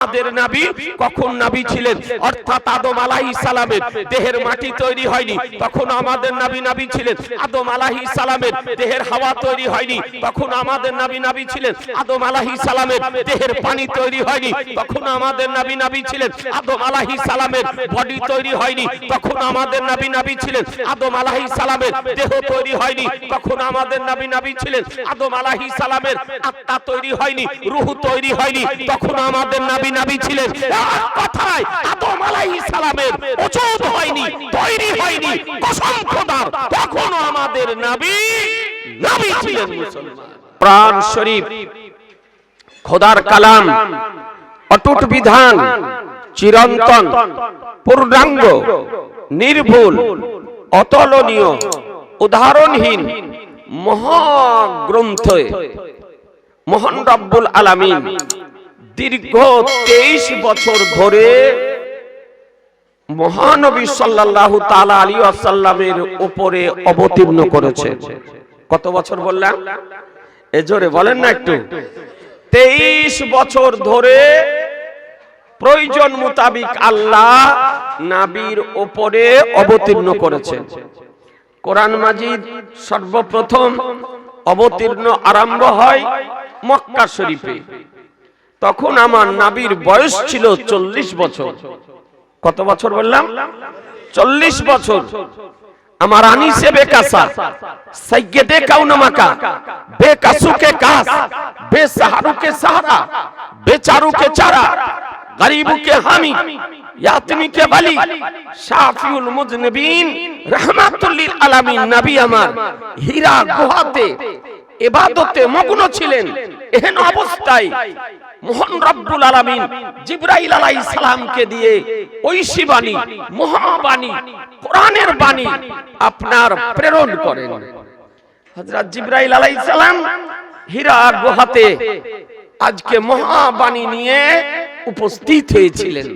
আমাদের নবী কখন নবী ছিলেন, অর্থাৎ আদম আলাইহিস সালামের দেহের মাটি তৈরি হয়নি তখন আমাদের নবী ছিলেন। আদম আলাইহিস সালামের দেহের হাওয়া তৈরি হয়নি তখন আমাদের নবী ছিলেন। আদম আলাইহিস সালামের দেহের পানি তৈরি হয়নি তখন আমাদের নবী ছিলেন। আদম আলাইহিস সালামের বডি তৈরি হয়নি তখন আমাদের নবী ছিলেন। আদম আলাইহিস সালামের দেহ তৈরি হয়নি তখন আমাদের নবী ছিলেন। আদম আলাইহিস সালামের আত্মা তৈরি হয়নি, রূহ তৈরি হয়নি তখন আমাদের নবী ছিলেন। এক কথায় আদম আলাইহিস সালামের ওজুদ হয়নি, তৈরি হয়নি, কসম খোদার তখন আমাদের নবী ছিলেন। মুসলমান কোরআন শরীফ খোদার কালাম, অটুট বিধান, চিরন্তন, পূর্ণাঙ্গ, নির্ভুল, অতুলনীয়, উদাহরণহীন মহাগ্রন্থ মহান রব্বুল আলামিন দীর্ঘ 23 বছর ধরে মহানবী সাল্লাল্লাহু তাআলা আলাইহি ওয়াসাল্লামের উপরে অবতীর্ণ করেছেন। কত বছর বললাম? জোরে বলেন না একটু। 23 বছর ধরে প্রয়োজন মোতাবেক আল্লাহ নবীর উপরে অবতীর্ণ করেছেন। কোরআন মাজিদ সর্বপ্রথম অবতীর্ণ আরম্ভ হয় মক্কা শরীফে। তখন আমার নবীর বয়স ছিল 40 বছর। কত বছর বললাম? 40 বছর। আমার আনিসে বেকাসা, সাইয়্যিদে কাউনামাকা, বেকাসুকে কাস, বেসাহারুকে সাহারা, বেচারুকে চারা, গরিবুকে হামি, ইয়াতিমকে ওয়ালি, শাফিউল মুজনিবিন, রাহমাতুল লিল আলামিন নবী আমার হীরা গুহাতে ইবাদতে মগ্ন ছিলেন। এহেন অবস্থায় মহান রব্বুল আলামিন জিবরাইল আলাইহিস সালামকে দিয়ে ঐশী বাণী, মহাবাণী, কোরআনের বাণী আপনার প্রেরণ করেন। হযরত জিবরাইল আলাইহিস সালাম হীরা গুহাতে আজকে মহাবাণী নিয়ে উপস্থিত হয়েছিলেন।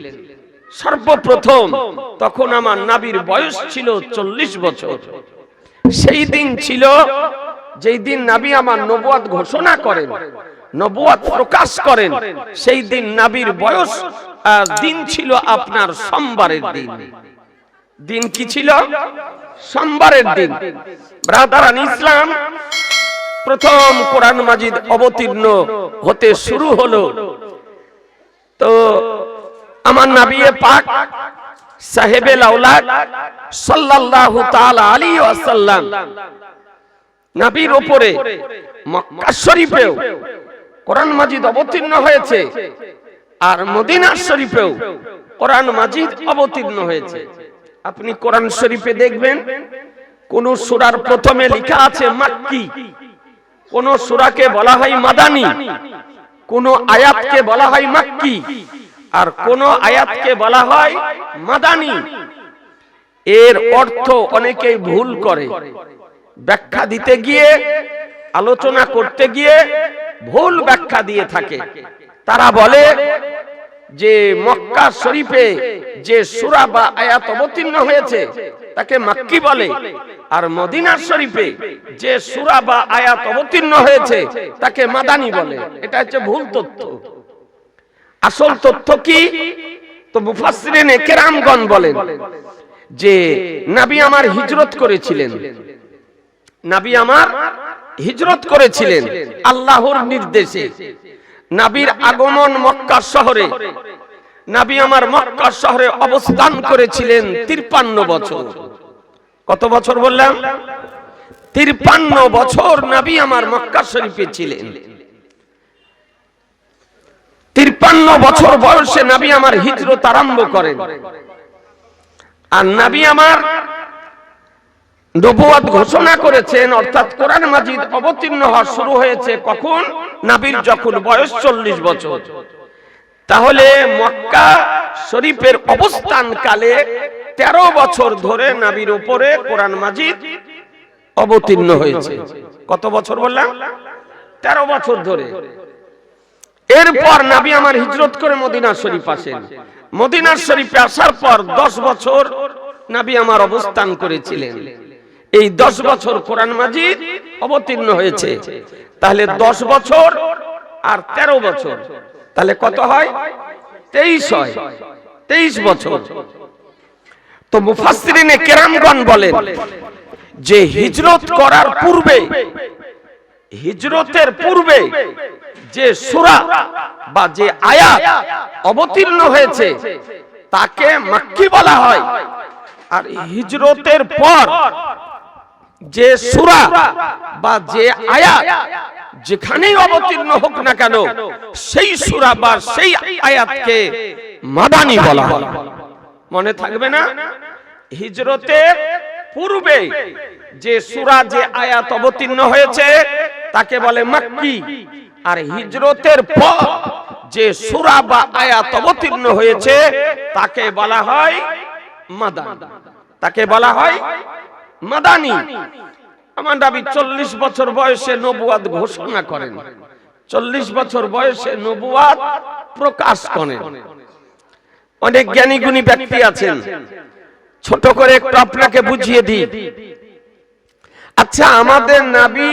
সর্বপ্রথম তখন আমার নবীর বয়স ছিল 40 বছর। সেই দিন ছিল যেই দিন নবী আমার নবুয়ত ঘোষণা করেন, নবুয়ত প্রকাশ করেন। সেই দিন নবীর বয়স দিন ছিল আপনার সোমবারের দিন। দিন কি ছিল? সোমবারের দিন। ব্রাদারান ইসলাম, প্রথম কোরআন মাজিদ অবতীর্ণ হতে শুরু হলো। তো আমার নবী পাক সাহেবে লাউলাদ সাল্লাল্লাহু তাআলা আলাইহি ওয়াসাল্লাম নবীর উপরে মক্কা শরীফেও কোরআন মাজিদ অবতীর্ণ হয়েছে, আর মদিনা শরীফেও কোরআন মাজিদ অবতীর্ণ হয়েছে। আপনি কোরআন শরীফে দেখবেন কোন সূরার প্রথমে লেখা আছে মাক্কি, কোন সূরাকে বলা হয় মাদানী, কোন আয়াতকে বলা হয় মাক্কি, আর কোন আয়াতকে বলা হয় মাদানী। এর অর্থ অনেকেই ভুল করে, ব্যাখ্যা দিতে গিয়ে, আলোচনা করতে গিয়ে ভুল ব্যাখ্যা দিয়ে থাকে। তারা বলে যে মক্কা শরীফে যে সূরা বা আয়াত অবতীর্ণ হয়েছে তাকে মাক্কি বলে, আর মদিনা শরীফে যে সূরা বা আয়াত অবতীর্ণ হয়েছে তাকে মাদানী বলে। এটা হচ্ছে ভুল তথ্য। আসল তথ্য কি? তো মুফাসসিরিনে কেরামগণ বলেন যে নবী আমার হিজরত করেছিলেন, নবী আমার হিজরত করেছিলেন আল্লাহর নির্দেশে। নবীর আগমন মক্কা শহরে, নবী আমার মক্কা শহরে অবস্থান করেছিলেন 53 বছর। কত বছর বললাম? 53 বছর নবী আমার মক্কা শরীফে ছিলেন। 53 বছর বয়সে নবী আমার হিজরত আরম্ভ করেন। আর নবী আমার নবুয়ত ঘোষণা করেছেন, অর্থাৎ কোরআন মাজিদ অবতীর্ণ হওয়া শুরু হয়েছে কখন? নবীর যখন বয়স 40 বছর। তাহলে মক্কা শরীফের অবস্থান কালে 13 বছর ধরে নবীর উপরে কোরআন মাজিদ অবতীর্ণ হয়েছে। কত বছর বললাম? 13 বছর ধরে। এরপর নবী আমার হিজরত করে মদিনা শরীফ আসেন। মদিনা শরীফে আসার পর 10 বছর নবী আমার অবস্থান করেছিলেন। এই 10 বছর কোরআন মাজিদ অবতীর্ণ হয়েছে। তাহলে 10 বছর আর 13 বছর, তাহলে কত হয়? 23 হয়, 23 বছর। তো মুফাসসিরিনে কেরামগণ বলেন যে হিজরত করার পূর্বে, হিজরতের পূর্বে যে সূরা বা যে আয়াত অবতীর্ণ হয়েছে তাকে মাক্কি বলা হয়, আর হিজরতের পর যে সূরা বা যে আয়াত যেখানেই অবতীর্ণ হোক না কেন সেই সূরা বা সেই আয়াতকে মাদানী বলা হয়। মনে থাকবে না? হিজরতের পূর্বে যে সূরা যে আয়াত অবতীর্ণ হয়েছে তাকে বলে মাক্কি, আর হিজরতের পর যে সূরা বা আয়াত অবতীর্ণ হয়েছে তাকে বলা হয় মাদানী, তাকে বলা হয় মাদানী। আমার নবী 40 বছর বয়সে নবুয়ত ঘোষণা করেন, 40 বছর বয়সে নবুয়ত প্রকাশ করেন। অনেক জ্ঞানী গুণী ব্যক্তি আছেন, ছোট করে একটু আপনাকে বুঝিয়ে দিই। আচ্ছা, আমাদের নবী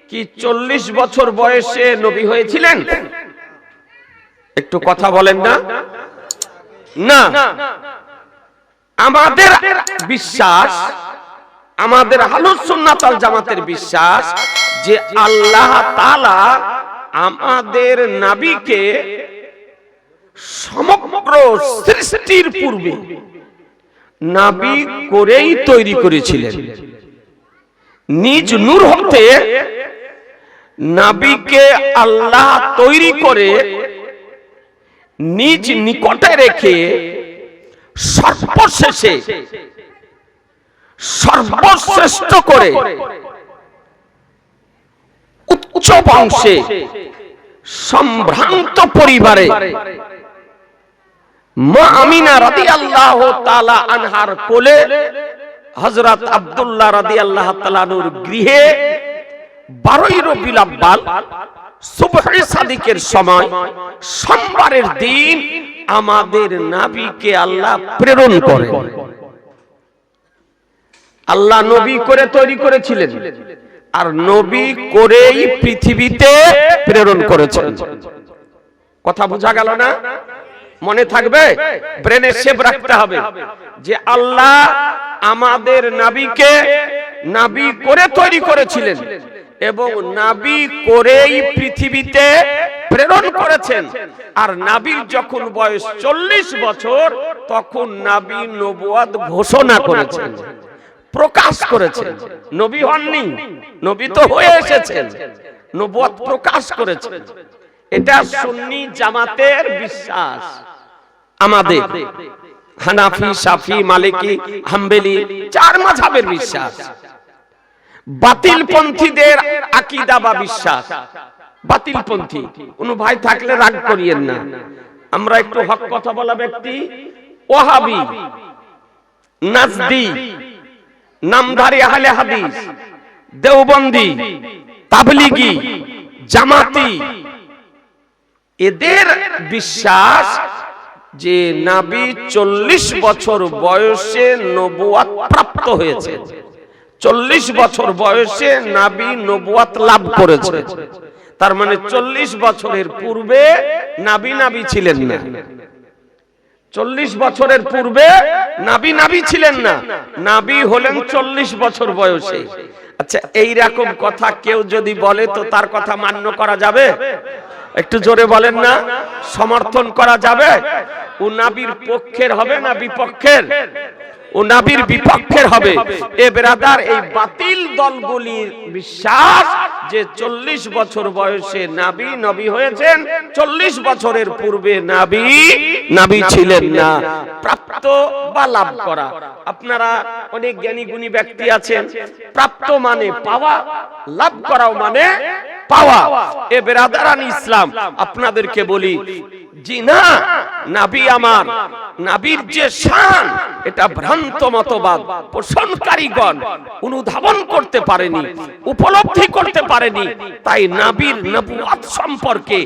কি 40 বছর বয়সে নবী হয়েছিলেন? একটু কথা বলেন না। না, আমাদের বিশ্বাস, আমাদের আহলুস সুন্নাত ওয়াল জামাতের বিশ্বাস যে আল্লাহ তাআলা আমাদের নবীকে সমগ্র সৃষ্টির পূর্বে নবী করেই তৈরি করেছিলেন। নিজ নূর হতে নবীকে আল্লাহ তৈরি করে নিজ নিকটে রেখে সর্বশেষে সর্বশ্রেষ্ঠ করে উচ্চ বংশে সম্ভ্রান্ত পরিবারে মা আমিনা রাদিয়াল্লাহু তাআলা আনহার কোলে হযরত আব্দুল্লাহ রাদিয়াল্লাহু তাআলা আনহুর গৃহে 12ই রবিউল আউয়াল সুবহে সাদিকের সময় সোমবারের দিন আমাদের নবীকে আল্লাহ প্রেরণ করেন। আল্লাহ নবী করে তৈরি করেছিলেন আর নবী করেই পৃথিবীতে প্রেরণ করেছেন। কথা বোঝা গেল না? মনে থাকবে, ব্রেনে সেভ রাখতে হবে যে আল্লাহ আমাদের নবীকে নবী করে তৈরি করেছিলেন এবং নবী করেই পৃথিবীতে প্রেরণ করেছেন। আর নবীর যখন বয়স 40 বছর তখন নবী নবুয়ত ঘোষণা করেছেন, প্রকাশ করেছেন। নবী হননি, নবী তো হয়ে এসেছেন, নবুয়ত প্রকাশ করেছেন। এটা সুন্নি জামাতের বিশ্বাস। আমাদের হানাফি, শাফি, মালিকি, হাম্বলি 4 মাযহাবের বিশ্বাস। বাতিল পন্থীদের আকীদা বা বিশ্বাস, বাতিল পন্থী কোন ভাই থাকলে রাগ করিয়েন না, আমরা একটু হক কথা বলা ব্যক্তি। ওয়াহাবি, নাজদি, নামধারী আহলে হাদিস, দেওবন্দি, তাবলিগি, জামাতি, এদের বিশ্বাস যে নবী 40 বছর বয়সে নবুয়ত প্রাপ্ত হয়েছে, 40 বছর বয়সে নবী নবুয়ত লাভ করেছে। তার মানে 40 বছরের পূর্বে নবী ছিলেন না, 40 বছরের পূর্বে নবী ছিলেন না, নবী হলেন 40 বছর বয়সে। আচ্ছা, এই রকম কথা কেউ যদি বলে তো তার কথা মান্য করা যাবে? একটু জোরে বলেন না, সমর্থন করা যাবে? ও নবীর পক্ষের হবে না বিপক্ষের? ও নবীর বিপক্ষের হবে। এ ব্রাদার, এই বাতিল দলগুলির বিশ্বাস যে 40 বছর বয়সে নবী হয়েছেন, 40 বছরের পূর্বে নবী ছিলেন না। প্রাপ্ত বা লাভ করা, আপনারা অনেক জ্ঞানী গুণী ব্যক্তি আছেন, প্রাপ্ত মানে পাওয়া, লাভ করাও মানে পাওয়া। এ ব্রাদারান ইসলাম, আপনাদেরকে বলি জি না, নবী আমার, নবীর যে শান এটা ভ্রান্ত মতবাদ পোষণকারীগণ অনুধাবন করতে পারেনি, উপলব্ধি করতে পারেনি। তাই নবীর নবুয়ত সম্পর্কে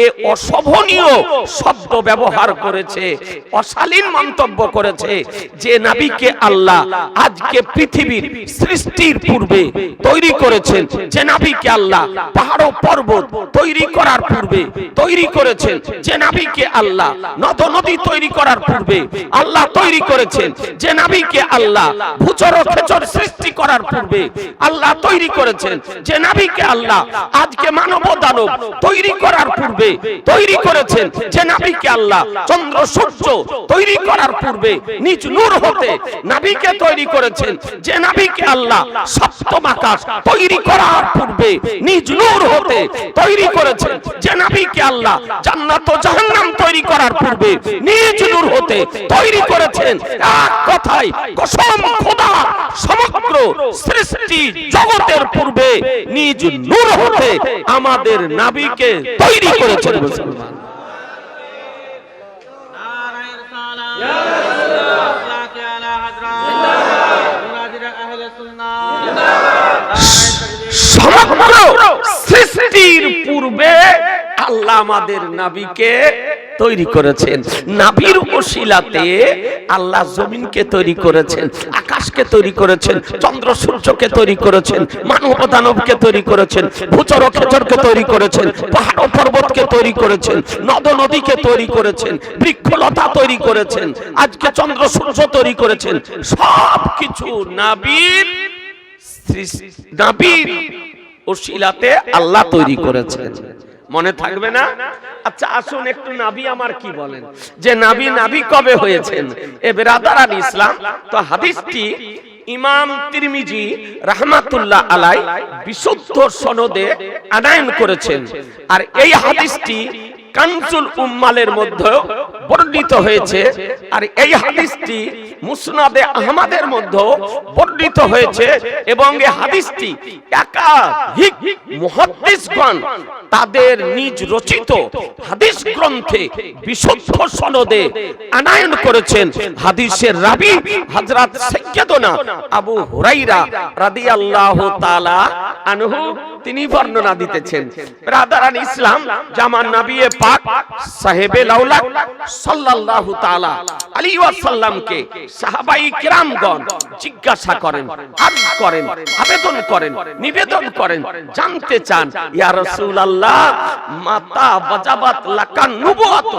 এ অশোভনীয় শব্দ ব্যবহার করেছে, অশালীন মন্তব্য করেছে যে নবীকে আল্লাহ আজকে পৃথিবীর সৃষ্টির পূর্বে তৈরি করেছেন, যে নবীকে আল্লাহ পাহাড় ও পর্বত তৈরি করার পূর্বে তৈরি করেছেন, যে নবীকে আল্লাহ নদ নদী তৈরি করার পূর্বে আল্লাহ তৈরি করেছেন, যে নবীকে আল্লাহ ভূচর ও খেচর সৃষ্টি করার পূর্বে আল্লাহ তৈরি করেছেন, যে নবীকে আল্লাহ আজকে মানব দানব তৈরি করার পূর্বে তৈরি করেছেন, যে নবীকে আল্লাহ চন্দ্র সূর্য তৈরি করার পূর্বে নিজ নূর হতে নবীকে তৈরি করেছেন, যে নবীকে আল্লাহ সপ্তম আকাশ তৈরি করার পূর্বে নিজ নূর হতে তৈরি করেছেন, যে নবীকে আল্লাহ জান্নাত ও জাহান্নাম তৈরি করার পূর্বে নিজ নূর হতে তৈরি করেছেন। এক কথায় কসম খোদা, সমগ্র সৃষ্টি জগতের পূর্বে নিজ নূর হতে আমাদের নবীকে তৈরি করেছেন। মুসলমান সমগ্র সৃষ্টির পূর্বে আল্লাহ আমাদের নবীকে তৈরি করেছেন। নবীর ওসিলাতে আল্লাহ জমিনকে তৈরি করেছেন, আকাশকে তৈরি করেছেন, চন্দ্র সূর্যকে তৈরি করেছেন, মানব দানবকে তৈরি করেছেন, ভূচর ও খেচরকে তৈরি করেছেন, পাহাড় ও পর্বতকে তৈরি করেছেন, নদ নদীকে তৈরি করেছেন, বৃক্ষলতা তৈরি করেছেন, আজকে চন্দ্র সূর্য তৈরি করেছেন। সবকিছু নবীর ওসিলাতে আল্লাহ তৈরি করেছেন। মনে থাকবে না? আচ্ছা আসুন একটু নবী আমার কি বলেন, যে নবী কবে হয়েছেন। এ বেরাদারান ইসলাম, তো হাদিসটি ইমাম তিরমিজি রাহমাতুল্লাহ আলাই বিশুদ্ধ সনদে আনায়ন করেছেন। আর এই হাদিসটি কানজুল উম্মালের মধ্যে বর্ণিত হয়েছে। আর এই হাদিসটি মুসনাদে আহমদের মধ্যে বর্ণিত হয়েছে। এবং এই হাদিসটি একাধিক মুহাদ্দিসগণ তাদের নিজ রচিত হাদিস গ্রন্থে বিশুদ্ধ সনদে আনায়ন করেছেন। হাদিসের রাবী হযরত সাইয়্যিদুনা আবু হুরায়রা রাদিয়াল্লাহু তাআলা আনহু তিনি বর্ণনা দিতেছেন। ব্রাদারান ইসলাম, জামান নবী পাক সাহেবে লাউলাক সাল্লাল্লাহু তাআলা আলাইহি ওয়াসাল্লামকে সাহাবাই কিরামগণ জিজ্ঞাসা করেন, আরজ করেন, আবেদন করেন, নিবেদন করেন, জানতে চান, ইয়া রাসূলুল্লাহ মাতা ওয়াজাবাত লাকান নবুওয়াত,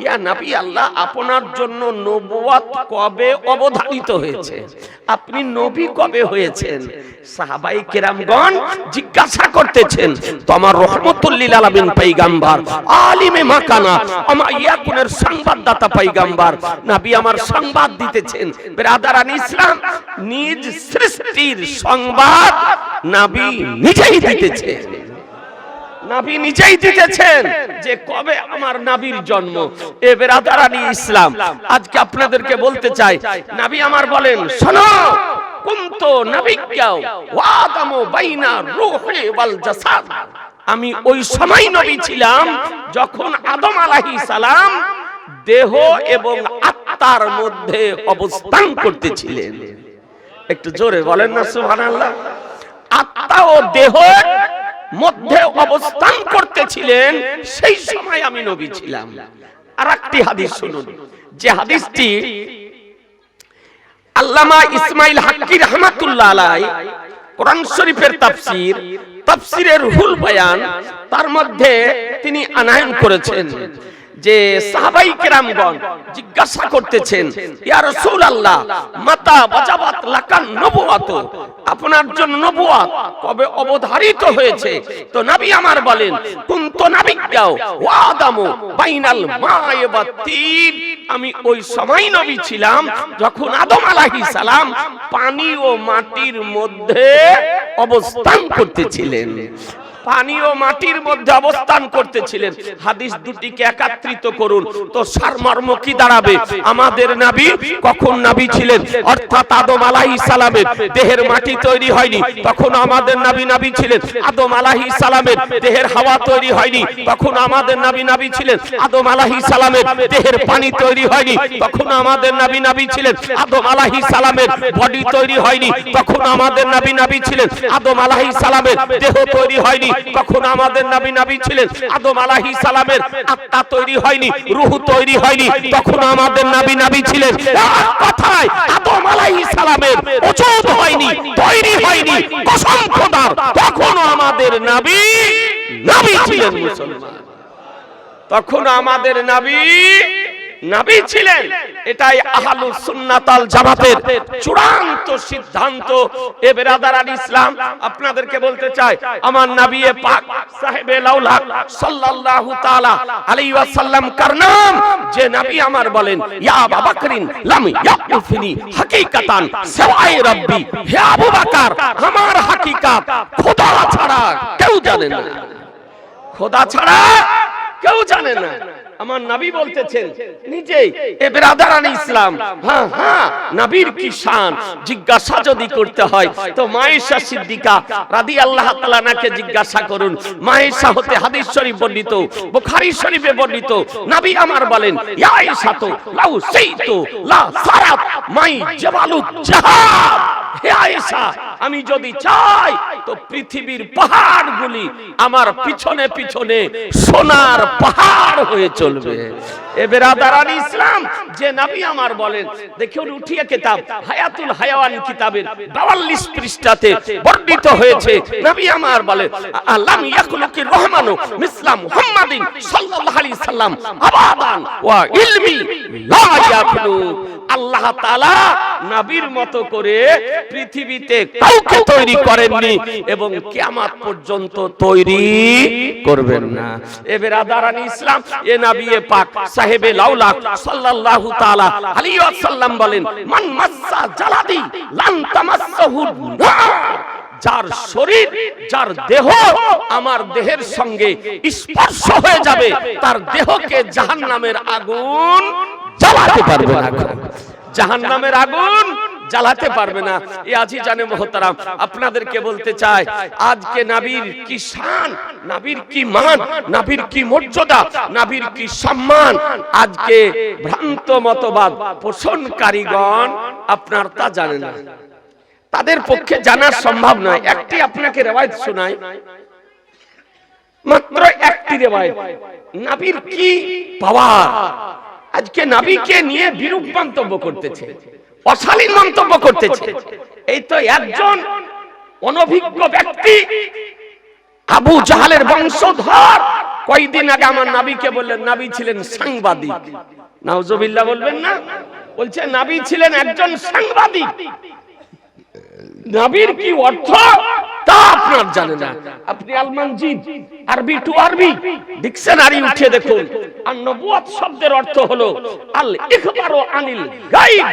ইয়া নবী আল্লাহ আপনার জন্য নবুওয়াত কবে অবধারিত হয়েছে, আপনি নবী কবে হয়েছেন। সাহাবাই কিরামগণ জিজ্ঞাসা করতেছেন। তো আমার রহমতুল লিল আলামিন পয়গম্বর আলিমে মাকানা আমার ইয়াকুনের সংবাদদাতা পয়গম্বর নবী আমার সংবাদ দিতেছেন। ব্রাদারান ইসলাম, নিজ সৃষ্টির সংবাদ নবী নিজেই দিতেছেন। নবী নিজেই দিতেছেন যে কবে আমার নবীর জন্ম। এ বেরাদারানি ইসলাম, আজকে আপনাদেরকে বলতে চাই, নবী আমার বলেন, শোনো, কুনতু নবিয়্যাও ওয়া আদামু বাইনা রূহি ওয়াল জাসাদ, আমি ওই সময় নবী ছিলাম যখন আদম আলাইহিস সালাম দেহ এবং আত্মার মধ্যে অবস্থান করতেছিলেন। একটু জোরে বলেন না সুবহানাল্লাহ। আত্মা ও দেহ মধ্যে অবস্থান করতেছিলেন, সেই সময় আমি নবী ছিলাম। আরেকটি হাদিস শুনুন, যে হাদিসটি আল্লামা ইসমাইল হাক্কি রাহমাতুল্লাহ আলাইহি কোরআন শরীফের তাফসীর, তাফসীরের রুহুল বায়ান, তার মধ্যে তিনি আনায়ন করেছেন যে সাহাবাই কিরামগণ জিজ্ঞাসা করতেছেন, ইয়া রাসূলুল্লাহ মাতা ওয়াজাবাত লাকান নবুওয়াত, আপনার জন্য নবুওয়াত কবে অবধারিত হয়েছে। তো নবী আমার বলেন, কুনতু নবিয়্যাও ওয়া আদামু বাইনাল মা'i ওয়াত তিন, আমি ওই সময় নবী ছিলাম যখন আদম আলাইহিস সালাম পানি ও মাটির মধ্যে অবস্থান করতেছিলেন। পানি ও মাটির মধ্যে অবস্থান করতেছিলেন। হাদিস দুটিকে একত্রিত করুন তো সারমর্ম কি দাঁড়াবে? আমাদের নবী কখন নবী ছিলেন? অর্থাৎ আদম আলাইহিস সালামের দেহের মাটি তৈরি হয়নি তখন আমাদের নবী ছিলেন। আদম আলাইহিস সালামের দেহের হাওয়া তৈরি হয়নি তখন আমাদের নবী ছিলেন। আদম আলাইহিস সালামের দেহের পানি তৈরি হয়নি তখন আমাদের নবী ছিলেন। আদম আলাইহিস সালামের বডি তৈরি হয়নি তখন আমাদের নবী ছিলেন। আদম আলাইহিস সালামের দেহ তৈরি হয়নি তখন আমাদের নবী ছিলেন। আদম আলাইহিস সালামের আত্মা তৈরি হয়নি, রূহ তৈরি হয়নি তখন আমাদের নবী ছিলেন। কথায় আদম আলাইহিস সালামের ওজুদ হয়নি, তৈরি হয়নি, কসম খোদার তখন আমাদের নবী ছিলেন মুসলমান। তখন আমাদের নবী ছিলেন। এটাই আহলুস সুন্নাত ওয়াল জামাতের চূড়ান্ত সিদ্ধান্ত। এ বেরাদারান ইসলাম, আপনাদেরকে বলতে চাই আমার নবী পাক সাহেবে লাউলাক সাল্লাল্লাহু তাআলা আলাইহি ওয়াসাল্লাম কার নাম যে নবী আমার বলেন ইয়া আবু বকরিন লাম ইয়াকুফিনি হাকিকাতান সিওয়ায়ে রাব্বি, হে আবু বকর আমার হাকিকাত খোদা ছাড়া কেউ জানে না, খোদা ছাড়া কেউ জানে না। আমার নবী বলতেছেন নিজেই। এ বেরাদারান ইসলাম, হ্যাঁ নবীর কি শান জিজ্ঞাসা যদি করতে হয় তো মায়েশা সিদ্দিকা রাদিয়াল্লাহু তাআলা নাকে জিজ্ঞাসা করুন। মায়েশা হতে হাদিস শরীফ বর্ণিত, বুখারী শরীফে বর্ণিত। নবী আমার বলেন ইয়া আয়েশা তো লাউ সাইতু লা সারাত মাই জাবালুত জাহাব, হে আয়েশা আমি যদি চাই তো পৃথিবীর পাহাড়গুলি আমার পিছনে পিছনে সোনার পাহাড় হয়ে চলবে। এ বেরাদারান ইসলাম, যে নবী আমার বলেন, দেখুন উঠিয়ে কিতাব হায়াতুল হায়াওয়ান কিতাবের 42 পৃষ্ঠাতে বর্ণিত হয়েছে। নবী আমার বলেন আল্লাম ইয়াখলুকির রহমানু মিসলা মুহাম্মাদিন সাল্লাল্লাহু আলাইহি সাল্লাম আবাদান ওয়া ইলমি লা ইয়াখলুক। আল্লাহ তাআলা নবীর মতো করে পৃথিবীতে কাউকে তৈরি করেননি এবং কিয়ামত পর্যন্ত তৈরি করবেন না। এ বেরাদারান ইসলাম, এ নবী পাক সাহেবে লাউলাক সাল্লাল্লাহু তাআলা আলাইহি ওয়াসাল্লাম বলেন মান মাসসা জালাদি লান তামাসসাহু নার, যার শরীর যার দেহ আমার দেহের সঙ্গে স্পর্শ হয়ে যাবে তার দেহকে জাহান্নামের আগুন জ্বালাতে পারবে না, জাহান্নামের আগুন জ্বালাতে পারবে না। এই আজিজানে মুহতারাম, আপনাদেরকে বলতে চাই আজকে নবীর কি শান, নবীর কি মান, নবীর কি মর্যাদা, নবীর কি সম্মান আজকে ভ্রান্ত মতবাদ পোষণকারীগণ আপনার তা জানে না, তাদের পক্ষে জানা সম্ভব নয়। একটি আপনাকে রিওয়ায়াত শোনাই, মাত্র একটি রিওয়ায়াত। নবীর কি পাওয়ার, আজকে নবীকে নিয়ে বিরূপ মন্তব্য করতেছে, অশালীন মন্তব্য করতেছে। এই তো একজন অনভিজ্ঞ ব্যক্তি আবু জাহালের বংশধর কয়েকদিন আগে আমার নবীকে বললেন নবী ছিলেন সাংবাদিক। নাউজুবিল্লাহ বলবেন না, বলছে নবী ছিলেন একজন সাংবাদিক। নবীর কি অর্থ তা আপনার জানে না। আপনি আল মানজিদ আরবি টু আরবি ডিকশনারি উঠিয়ে দেখুন। আর নবুয়ত শব্দের অর্থ হলো আল ইখবারু আনিল গায়ব,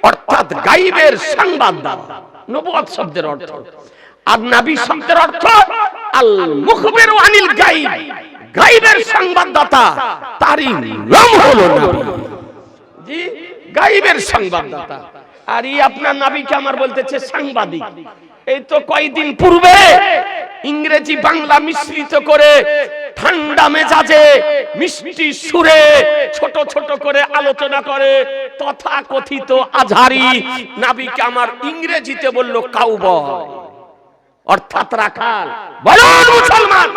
অর্থাৎ গায়বের সংবাদ দেওয়া নবুয়ত শব্দের অর্থ। আর নবী শব্দের অর্থ আল মুখবিরু আনিল গায়ব, গায়বের সংবাদদাতা, তারই নাম হলো নবী। জি, গায়বের সংবাদদাতা। আর এই আপনার নবীকে আমার বলতেছে সাংবাদিক। এই তো কয়েকদিন পূর্বে ইংরেজি বাংলা মিশ্রিত করে ঠান্ডা মেজাজে মিষ্টি সুরে ছোট ছোট করে আলোচনা করে তথাকথিত আজহারি নবীকে আমার ইংরেজিতে বলল কাউবয়, অর্থাৎ রাখাল। বলুন মুসলমান,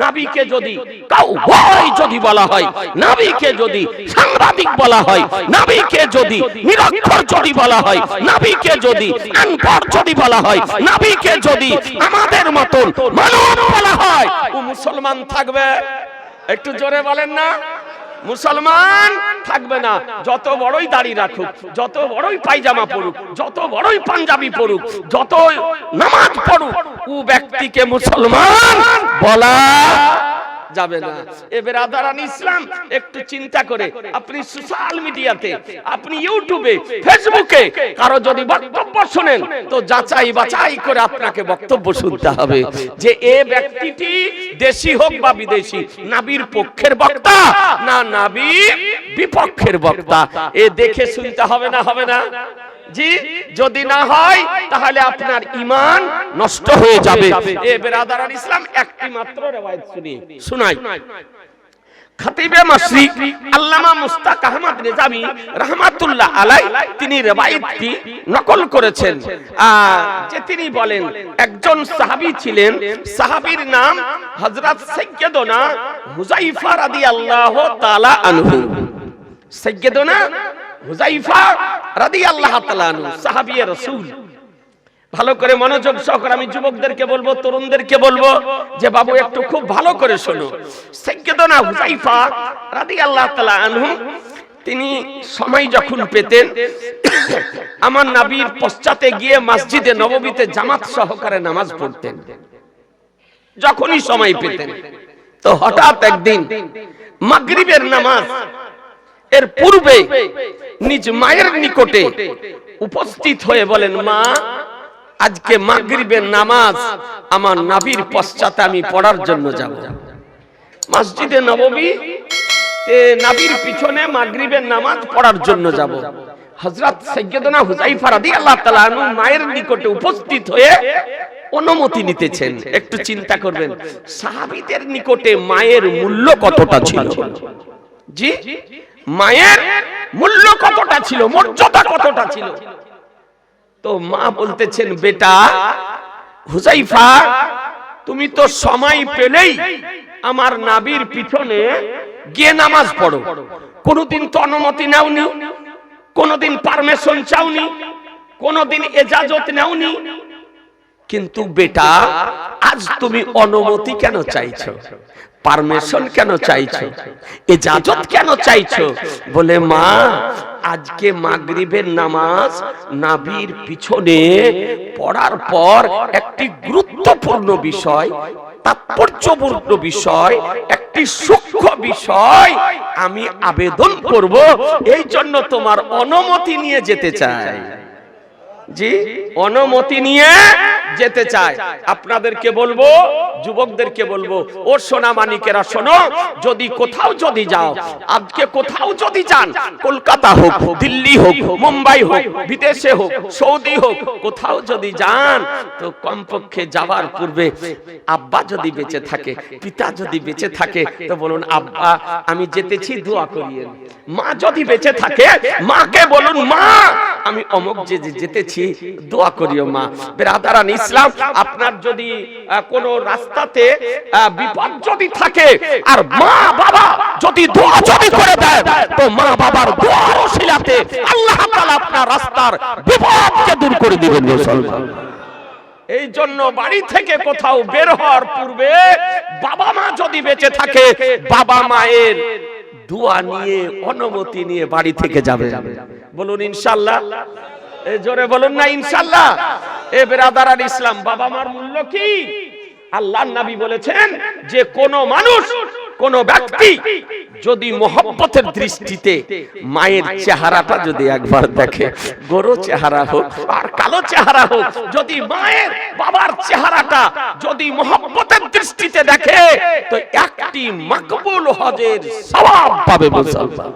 নবীকে যদি কাউবয় যদি বলা হয়, নবীকে যদি সাংবাদিক বলা হয়, নবীকে যদি নিরক্ষর যদি বলা হয়, নবীকে যদি আনপড় যদি বলা হয়, নবীকে যদি আমাদের মতন মানব বলা হয়, ও মুসলমান থাকবে? একটু জোরে বলেন না। মুসলমান থাকবে না। যত বড়ই দাড়ি রাখুক, যত বড়ই পায়জামা পরুক, যত বড়ই পাঞ্জাবি পরুক, যত নামাজ পড়ুক, ও ব্যক্তিকে মুসলমান বলা যাবে না। এ বেরাদারান ইসলাম, একটু চিন্তা করে আপনি সোশ্যাল মিডিয়াতে, আপনি ইউটিউবে, ফেসবুকে কারো যদি বক্তব্য শুনেন তো যাচাই বাছাই করে আপনাকে বক্তব্য শুনতে হবে যে এ ব্যক্তিটি দেশি হোক বা বিদেশি, নবীর পক্ষের বক্তা না নবীর বিপক্ষের বক্তা, এ দেখে শুনতে হবে না, হবে না? জি, যদি না হয় তাহলে আপনার ঈমান নষ্ট হয়ে যাবে। এ বেরাদারান ইসলাম, একটি মাত্র রওয়ায়াত শুনাই। খতিবে মাশরিক আল্লামা মুস্তাক আহমদ নিজামী রাহমাতুল্লাহ আলাইহি তিনি রওয়ায়াতটি নকল করেছেন, যে তিনি বলেন একজন সাহাবী ছিলেন, সাহাবীর নাম হযরত সাইয়্যিদুনা হুযায়ফা রাদিয়াল্লাহু তাআলা আনহু। সাইয়্যিদুনা হুযায়ফা রাদিয়াল্লাহু তাআলা আনহু সাহাবী রাসূল। ভালো করে মনোযোগ সহকারে আমি যুবকদেরকে বলবো, তরুণদেরকে বলবো যে বাবু একটু খুব ভালো করে শোনো। সাইয়্যিদুনা হুযায়ফা রাদিয়াল্লাহু তাআলা আনহু তিনি সময় যখন পেতেন আমার নবীর পশ্চাতে গিয়ে মসজিদে নববীতে জামাত সহকারে নামাজ পড়তেন। যখনই সময় পেতেন তো হঠাৎ একদিন মাগরিবের নামাজ এর পূর্বে নিজ মায়ের নিকটে উপস্থিত হয়ে বলেন, মা আজকে মাগরিবের নামাজ আমার নবীর পশ্চাতে আমি পড়ার জন্য যাব। মসজিদে নববী নবীর পিছনে মাগরিবের নামাজ পড়ার জন্য যাব। হযরত সাইয়্যিদুনা হুযায়ফা রাদিয়াল্লাহু তাআলা আনহু মায়ের নিকটে উপস্থিত হয়ে অনুমতি নিতেছেন। একটু চিন্তা করবেন সাহাবীদের নিকটে মায়ের মূল্য কতটা ছিল। জি, মায়ের মূল্য কতটা ছিল, মর্যাদা কতটা ছিল। তো মা বলতেছেন, বেটা হুযায়ফা তুমি তো সময় পেলেই আমার নবীর পিছনে গিয়ে নামাজ পড়ো, কোনদিন তো অনুমতি নাওনি, কোনদিন পারমিশন চাওনি, কোনদিন ইজাজত নাওনি, কিন্তু বেটা আজ তুমি অনুমতি কেন চাইছো, পারমিশন কেন চাইছো, ইজাজত কেন চাইছো? বলে মা আজকে মাগরিবের নামাজ নবীর পিছনে পড়ার পর একটি গুরুত্বপূর্ণ বিষয়, তাৎপর্যপূর্ণ বিষয়, একটি সূক্ষ্ম বিষয় আমি আবেদন করব, এই জন্য তোমার অনুমতি নিয়ে যেতে চাই। জি, অনুমতি নিয়ে যেতে চাই। আপনাদেরকে বলবো, যুবকদেরকে বলবো, ও সোনা মানিকেরা শোনো, যদি কোথাও যদি যাও, আজকে কোথাও যদি যান, কলকাতা হোক, দিল্লি হোক, মুম্বাই হোক, বিদেশে হোক, সৌদি হোক, কোথাও যদি যান তো কমপক্ষে যাওয়ার পূর্বে আব্বা যদি বেঁচে থাকে, পিতা যদি বেঁচে থাকে তো বলুন আব্বা আমি যেতেছি, দোয়া করিয়েন। মা যদি বেঁচে থাকে মাকে বলুন মা আমি অমুক যেতেছি, দোয়া করিও মা। বেরাদারান ইসলাম, আপনার যদি কোনো রাস্তাতে বিপদ যদি থাকে আর মা বাবা যদি দোয়া যদি করে দেয় তো মা বাবার দোয়ার ওসিলাতে আল্লাহ তাআলা আপনার রাস্তার বিপদকে দূর করে দিবেন মুসলমান। এই জন্য বাড়ি থেকে কোথাও বের হওয়ার পূর্বে বাবা মা যদি বেঁচে থাকে বাবা মায়ের দোয়া নিয়ে অনুমতি নিয়ে বাড়ি থেকে যাবে। বলুন ইনশাআল্লাহ, জোরে বলুন না ইনশাআল্লাহ। এ বেরাদারান ইসলাম, বাবা মার মূল্য কি? আল্লাহর নবী বলেছেন যে কোন মানুষ, কোন ব্যক্তি যদি মহব্বতের দৃষ্টিতে মায়ের চেহারাটা যদি একবার দেখে, গোরো চেহারা হোক আর কালো চেহারা হোক, যদি মায়ের বাবার চেহারাটা যদি মহব্বতের দৃষ্টিতে দেখে তো একটি মাকবুল হজের সওয়াব পাবে মুসলমান।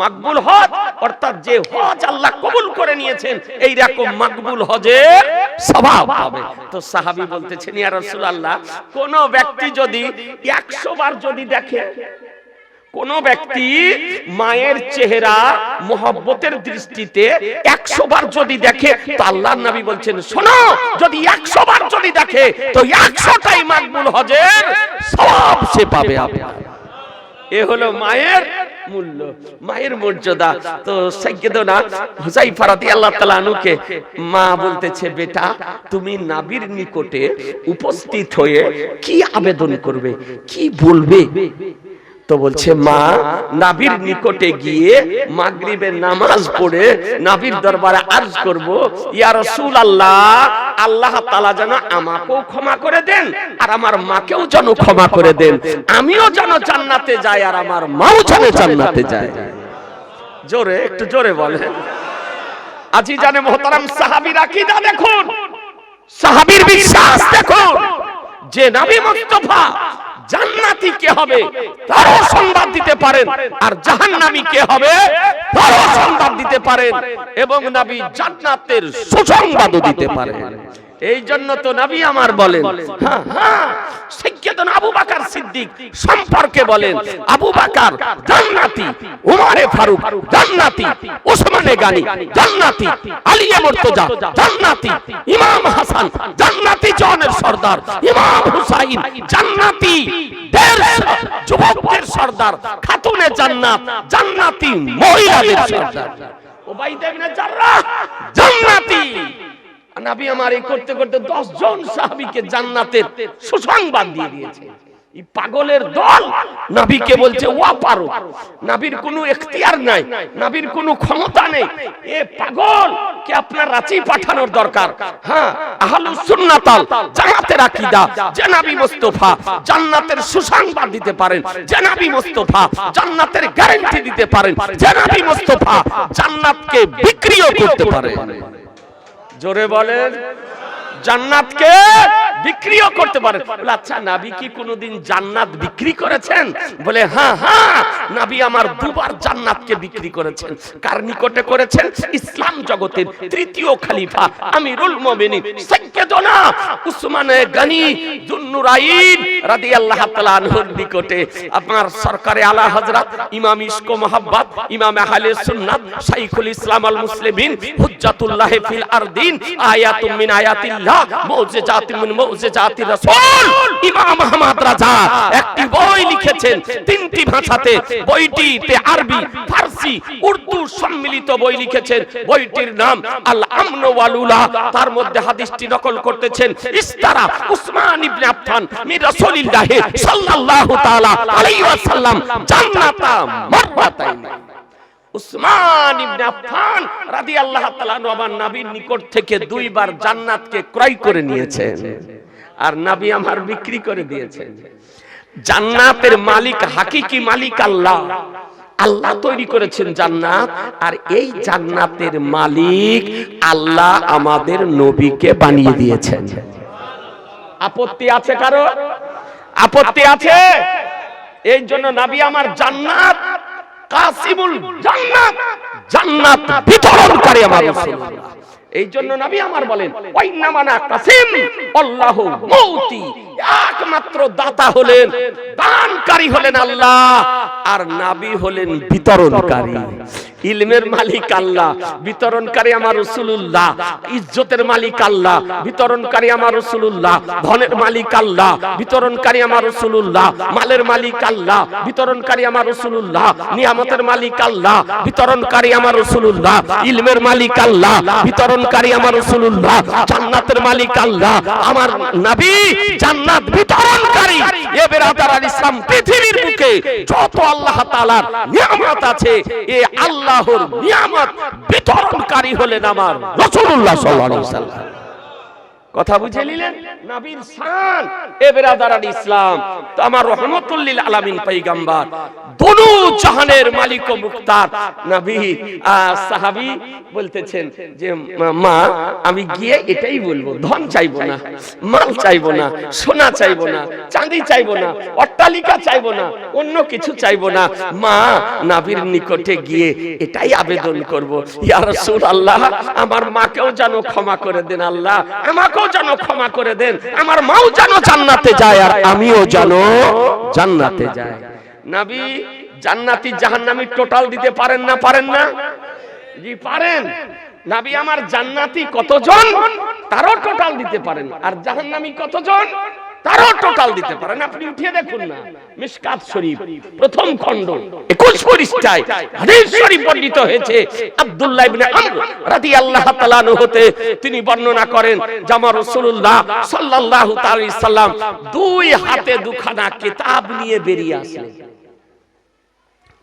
মাকবুল হজ অর্থাৎ যে হজ আল্লাহ কবুল করে নিয়েছেন এই রকম মাকবুল হজের সওয়াব পাবে। তো সাহাবী বলতেছেন ইয়া রাসূলুল্লাহ, কোন ব্যক্তি যদি 100 বার যদি দেখে, কোন ব্যক্তি মায়ের চেহারা মহব্বতের দৃষ্টিতে 100 বার যদি দেখে তো আল্লাহর নবী বলছেন শোনো, যদি 100 বার যদি দেখে তো 100টাই মাকবুল হজের সওয়াব সে পাবে। এ হলো মায়ের মূল্য, মায়ের মর্যাদা। তো সাইয়্যিদুনা হুযায়ফা রাদিয়াল্লাহু তাআলা আনহুকে মা বলতেছে, বেটা তুমি নবীর নিকটে উপস্থিত হয়ে কি আবেদন করবে, কি বলবে? তো বলছে মা নবীর নিকটে গিয়ে মাগরিবের নামাজ পড়ে নবীর দরবারে আরজ করব, ইয়া রাসূলুল্লাহ, আল্লাহ তাআলা যেন আমাকেও ক্ষমা করে দেন আর আমার মাকেও যেন ক্ষমা করে দেন, আমিও যেন জান্নাতে যাই আর আমার মাও যেন জান্নাতে যায়। জোরে, একটু জোরে বলেন। আজিজানে মুহতারাম, সাহাবীর আকীদা দেখুন, সাহাবীর বিশ্বাস দেখুন, যে নবী মুস্তাফা জান্নাতি কে হবে তারও সংবাদ দিতে পারেন, আর জাহান্নামী কে হবে তারও সংবাদ দিতে পারেন, এবং নবী জান্নাতের সুসংবাদও দিতে পারেন। এই জন্য তো নবী আমার বলেন, হ্যাঁ হ্যাঁ, সাইয়্যিদনা আবু বকর সিদ্দিক সম্পর্কে বলেন, আবু বকর জান্নাতি, উমরে ফারুক জান্নাতি, ওসমানে গানি জান্নাতি, আলী মুর্তজা জান্নাতি, ইমাম হাসান জান্নাতি, জনের সর্দার ইমাম হুসাইন জান্নাতি, যুবকদের সর্দার খাতুনে জান্নাত জান্নাতি, মহিলাদের সর্দার উবাইদা ইবনে জাররাহ জান্নাতি। নবী আমার এই করতে করতে 10 জন সাহাবীকে জান্নাতের সুসংবাদ দিয়ে দিয়েছে। এই পাগলের দল নবীকে বলছে ওয়া পারো, নবীর কোনো এখতিয়ার নাই, নবীর কোনো ক্ষমতা নেই। এ পাগল কে আপনার রাঁচি পাঠানোর দরকার। হ্যাঁ, আহলুস সুন্নাতাল জামাতের আকীদা যে নবী মুস্তাফা জান্নাতের সুসংবাদ দিতে পারেন, যে নবী মুস্তাফা জান্নাতের গ্যারান্টি দিতে পারেন, যে নবী মুস্তাফা জান্নাতকে বিক্রিও করতে পারেন। জোরে বলেন, জান্নাতকে বিক্রিও করতে পারেন। বলে আচ্ছা, নবী কি কোনোদিন জান্নাত বিক্রি করেছেন? বলে হ্যাঁ হ্যাঁ, নবী আমার দুবার জান্নাতকে বিক্রি করেছেন। কার নিকটে করেছেন? ইসলাম জগতের তৃতীয় খলিফা আমিরুল মুমিনিন সাইয়্যিদনা উসমান গনি যুন্নুরাইন রাদিয়াল্লাহু তাআলা আনহুর নিকটে আপনার সরকারে আলা হযরত ইমাম ইশক ও মোহাব্বত, ইমাম আহলে সুন্নাত, শাইখুল ইসলাম আল মুসলিমিন, হুজ্জাতুল্লাহ ফিল আরদিন, আয়াতুম মিন আয়াতিল্লাহ, মুজিজাতুম মিন মুজিজাতির রাসূল ইমাম আহমদ রাজা একটি বই লিখেছেন 3টি ভাষাতে। বইটিতে আরবি, ফারসি, উর্দু সম্মিলিত বই লিখেছেন। বইটির নাম আল আমন ওয়াল উলা। তার মধ্যে হাদিসটি নকল করতেছেন ইস্তারা উসমান ইবনে আফফান মিন রাসূলিল্লাহ সাল্লাল্লাহু তাআলা আলাইহি ওয়াসাল্লাম জান্নাতা মাররাতাইন। উসমান ইবনে আফফান রাদিয়াল্লাহু তাআলা আমার নবীর নিকট থেকে 2 বার জান্নাতকে ক্রয় করে নিয়েছেন, আর নবী আমার বিক্রি করে দিয়েছেন। জান্নাতের মালিক, হাকিকি মালিক আল্লাহ। আল্লাহ তৈরি করেছেন জান্নাত, আর এই জান্নাতের মালিক আল্লাহ আমাদের নবীকে বানিয়ে দিয়েছেন। আপত্তি আছে কারো? আপত্তি আছে? এই জন্য নবী আমার জান্নাত কাসিমুল জান্নাত, জান্নাত বিতরণকারী আমার রাসূলুল্লাহ। এই জন্য নবী আমার বলেন ওয়াইন্নামানা কাসিম আল্লাহু মুতি, একমাত্র দাতা হলেন, দানকারী হলেন আল্লাহ, আর নবী হলেন বিতরণকারী। ইলমের মালিক আল্লাহ, বিতরণকারী আমার রাসূলুল্লাহ। ইজ্জতের মালিক আল্লাহ, বিতরণকারী আমার রাসূলুল্লাহ। ধনের মালিক আল্লাহ, বিতরণকারী আমার রাসূলুল্লাহ। মালের মালিক আল্লাহ, বিতরণকারী আমার রাসূলুল্লাহ। নিয়ামতের মালিক আল্লাহ, বিতরণকারী আমার রাসূলুল্লাহ। ইলমের মালিক আল্লাহ, বিতরণকারী আমার রাসূলুল্লাহ। জান্নাতের মালিক আল্লাহ, আমার নবী জান্নাত বিতরণকারী। এ বেরাদার ইসলাম, পৃথিবীর বুকে যত আল্লাহ তাআলার নিয়ামত আছে, এ আল্লাহর নিয়ামত বিতরণকারী হলেন আমার রাসূলুল্লাহ সাল্লাল্লাহু আলাইহি ওয়াসাল্লাম। কথা বুঝে নিলেন? নবীর শান। এ বেরাদার ইসলাম, তো আমার রহমাতুল লিল আলামিন পয়গম্বর, দুনু জাহানের মালিক ও মুখতার নবী। সাহাবী বলতেছেন যে মা, আমি গিয়ে এটাই বলবো, ধন চাইবো না, মাল চাইবো না, সোনা চাইবো না, চাঁদি চাইবো না, অট্টালিকা চাইবো না, অন্য কিছু চাইবো না। মা, নবীর নিকটে গিয়ে এটাই আবেদন করব, ইয়া রাসূলুল্লাহ, আমার মাকেও যেন ক্ষমা করে দেন আল্লাহ, আমাকেও যেন ক্ষমা করে দেন, আমার মাও যেন জান্নাতে যায় আর আমিও যেন জান্নাতে যাই। নবী জান্নাতি জাহান্নামী টোটাল দিতে পারেন না? পারেন না? জি পারেন। নবী আমার জান্নাতি কতজন তারও টোটাল দিতে পারেন, আর জাহান্নামী কতজন তারও টোটাল দিতে পারেন। আপনি উঠিয়ে দেখুন না, মিশকাত শরীফ প্রথম খণ্ড 21 পৃষ্ঠায় হাদিস শরীফ বর্ণিত হয়েছে। আব্দুল্লাহ ইবনে আমর রাদিয়াল্লাহু তাআলা আনহু হতে তিনি বর্ণনা করেন যে আমার রাসূলুল্লাহ সাল্লাল্লাহু তাআলা সাল্লাম 2 হাতে 2খানা কিতাব নিয়ে বেরিয়ে আসলেন।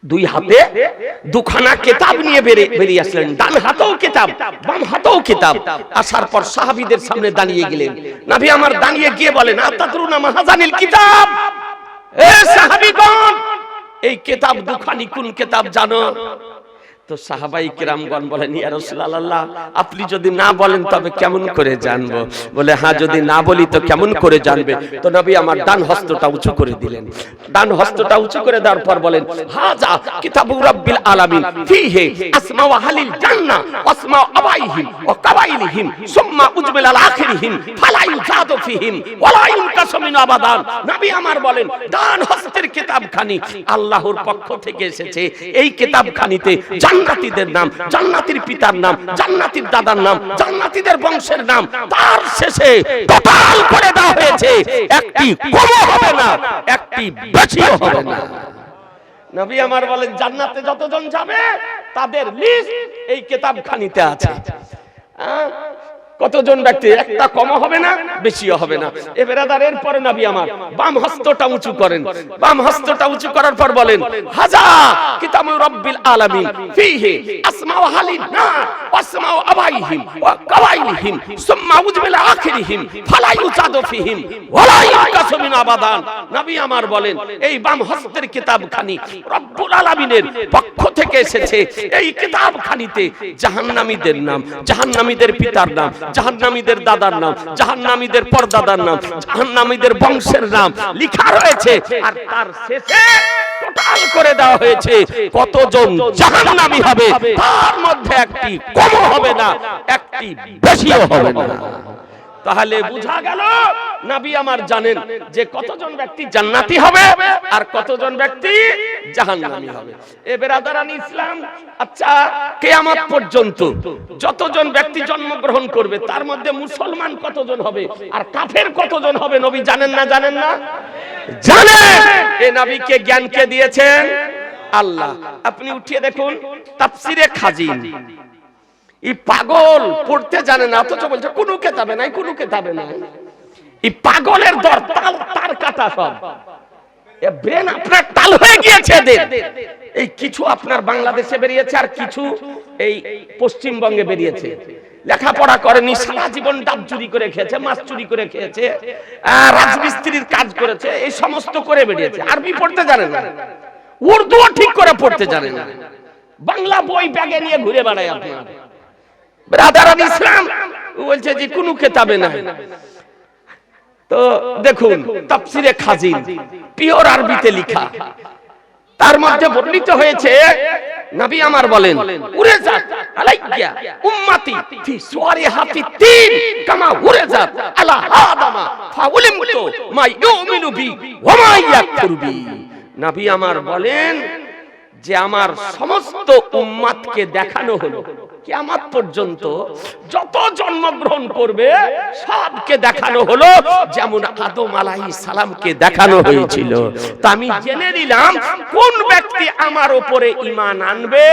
দুই হাতে দুখানা কিতাব নিয়ে বেরিয়ে আসলেন, ডান হাতেও কিতাব বাম হাতেও কিতাব। আসার পর সাহাবীদের সামনে দাঁড়িয়ে গেলেন। নবী আমার দাঁড়িয়ে গিয়ে বলেন, আতাদরুনা মা হাযানিল কিতাব, এ সাহাবীগণ এই কিতাব দুখানি কোন কিতাব জানো? তো সাহাবাই কিরামগণ বলেন, ইয়া রাসূলুল্লাহ আপনি যদি না বলেন তবে কেমন করে জানবো? বলে হ্যাঁ যদি না বলি তো কেমন করে জানবে? তো নবী আমার ডান হস্তটা উঁচু করে দিলেন। ডান হস্তটা উঁচু করে দেওয়ার পর বলেন, হাযা কিতাবু রাব্বিল আলামিন ফীহি আসমাউ আহলিল জান্নাহ আসমাউ আবাইহিম ওয়া কাবাইলিহিম সুম্মা উজমিল আল আখিরিহিম ফালা ইউজাদু ফীহিম ওয়ালা ইনকাসু মিন আবাদান। নবী আমার বলেন, ডান হস্তের কিতাবখানি আল্লাহর পক্ষ থেকে এসেছে। এই কিতাবখানিতে জান্নাতীদের নাম, জান্নাতীর পিতার নাম, জান্নাতীর দাদার নাম, জান্নাতীদের বংশের নাম, তার শেষে টোটাল করে দেওয়া হয়েছে। একটি কমও হবে না, একটি বেশিও হবে না। নবী আমার বলেন, জান্নাতে যতজন যাবে তাদের লিস্ট এই কিতাবখানিতে আছে। কতজন ব্যক্তি, একটা কমও হবে না বেশিও হবে না। এ বেরাদার, এরপরে নবী আমার বাম হস্তটা উঁচু করেন। বাম হস্তটা উঁচু করার পর বলেন, হাযা কিতাবু রাব্বিল আলামিন ফীহি আসমাউ আহলিন নার আসমাউ আবাইহিম ওয়া কাবাইলিহিম সুম্মা উজমিল আখিরিহিম ফালা ইউজাদু ফীহিম ওয়ালা ইনকাসু মিন আবাদান। নবী আমার বলেন, এই বাম হস্তের কিতাবখানি রব্বুল আলামিনের পক্ষ থেকে এসেছে। এই কিতাবখানিতে জাহান্নামীদের নাম, জাহান্নামীদের পিতার নাম, জাহান্নামীদের দাদার নাম, জাহান্নামীদের পরদাদার নাম, জাহান্নামীদের বংশের নাম লেখা রয়েছে। আর তার শেষে টোটাল করে দেওয়া হয়েছে কতজন জাহান্নামী হবে, তার মধ্যে একটি কমও হবে না, একটি বেশিও হবে না। তাহলে বোঝা গেল নবী আমার জানেন যে কতজন ব্যক্তি জান্নাতি হবে আর কতজন ব্যক্তি জাহান্নামী হবে। এ বেরাদারান ইসলাম, আচ্ছা কিয়ামত পর্যন্ত যতজন ব্যক্তি জন্মগ্রহণ করবে তার মধ্যে মুসলমান কতজন হবে আর কাফের কতজন হবে নবী জানেন না? জানেন না? জানেন। এই নবীকে জ্ঞান কে দিয়েছেন? আল্লাহ। আপনি উঠিয়ে দেখুন তাফসিরে খাজিন, এই পাগল পড়তে জানে না অথচ বলছে কোনো কিতাবে নাই, কোনো কিতাবে নাই। এই পাগলের দর তার কাটা সব, এ ব্রেন আপনার টাল হয়ে গিয়েছে। এই কিছু আপনার বাংলাদেশে বেরিয়েছে আর কিছু এই পশ্চিমবঙ্গে বেরিয়েছে। লেখাপড়া করেনি, সারা জীবন ডাব চুরি করে খেয়েছে, মাছ চুরি করে খেয়েছে, রাজমিস্ত্রির কাজ করেছে, এই সমস্ত করে বেরিয়েছে। আরবি পড়তে জানে না, উর্দুও ঠিক করে পড়তে জানে না, বাংলা বই ব্যাগে নিয়ে ঘুরে বেড়ায়। আপনার ব্রাদারান ইসলাম বলছে যে কোনো কিতাবে নাই। তো দেখুন তাফসিরে খাজিন পিওর আরবিতে লেখা, তার মধ্যে বর্ণিত হয়েছে নবী আমার বলেন, উরেজাত আলাইয়া উম্মতি ফি সুওয়ারিহা ফি তিন কামা উরেজাত আলা আদামা ফাউলিমতু মা ইউমিনু বি ওয়া মা ইয়াকফুরু বি। নবী আমার বলেন যে আমার সমস্ত উম্মতকে দেখানো হলো কিয়ামত পর্যন্ত যত জন্মগ্রহণ করবে সবকে দেখানো হলো যেমন আদম আলাইহিস সালামকে দেখানো হয়েছিল। তা আমি জেনে নিলাম কোন ব্যক্তি আমার উপরে ঈমান আনবে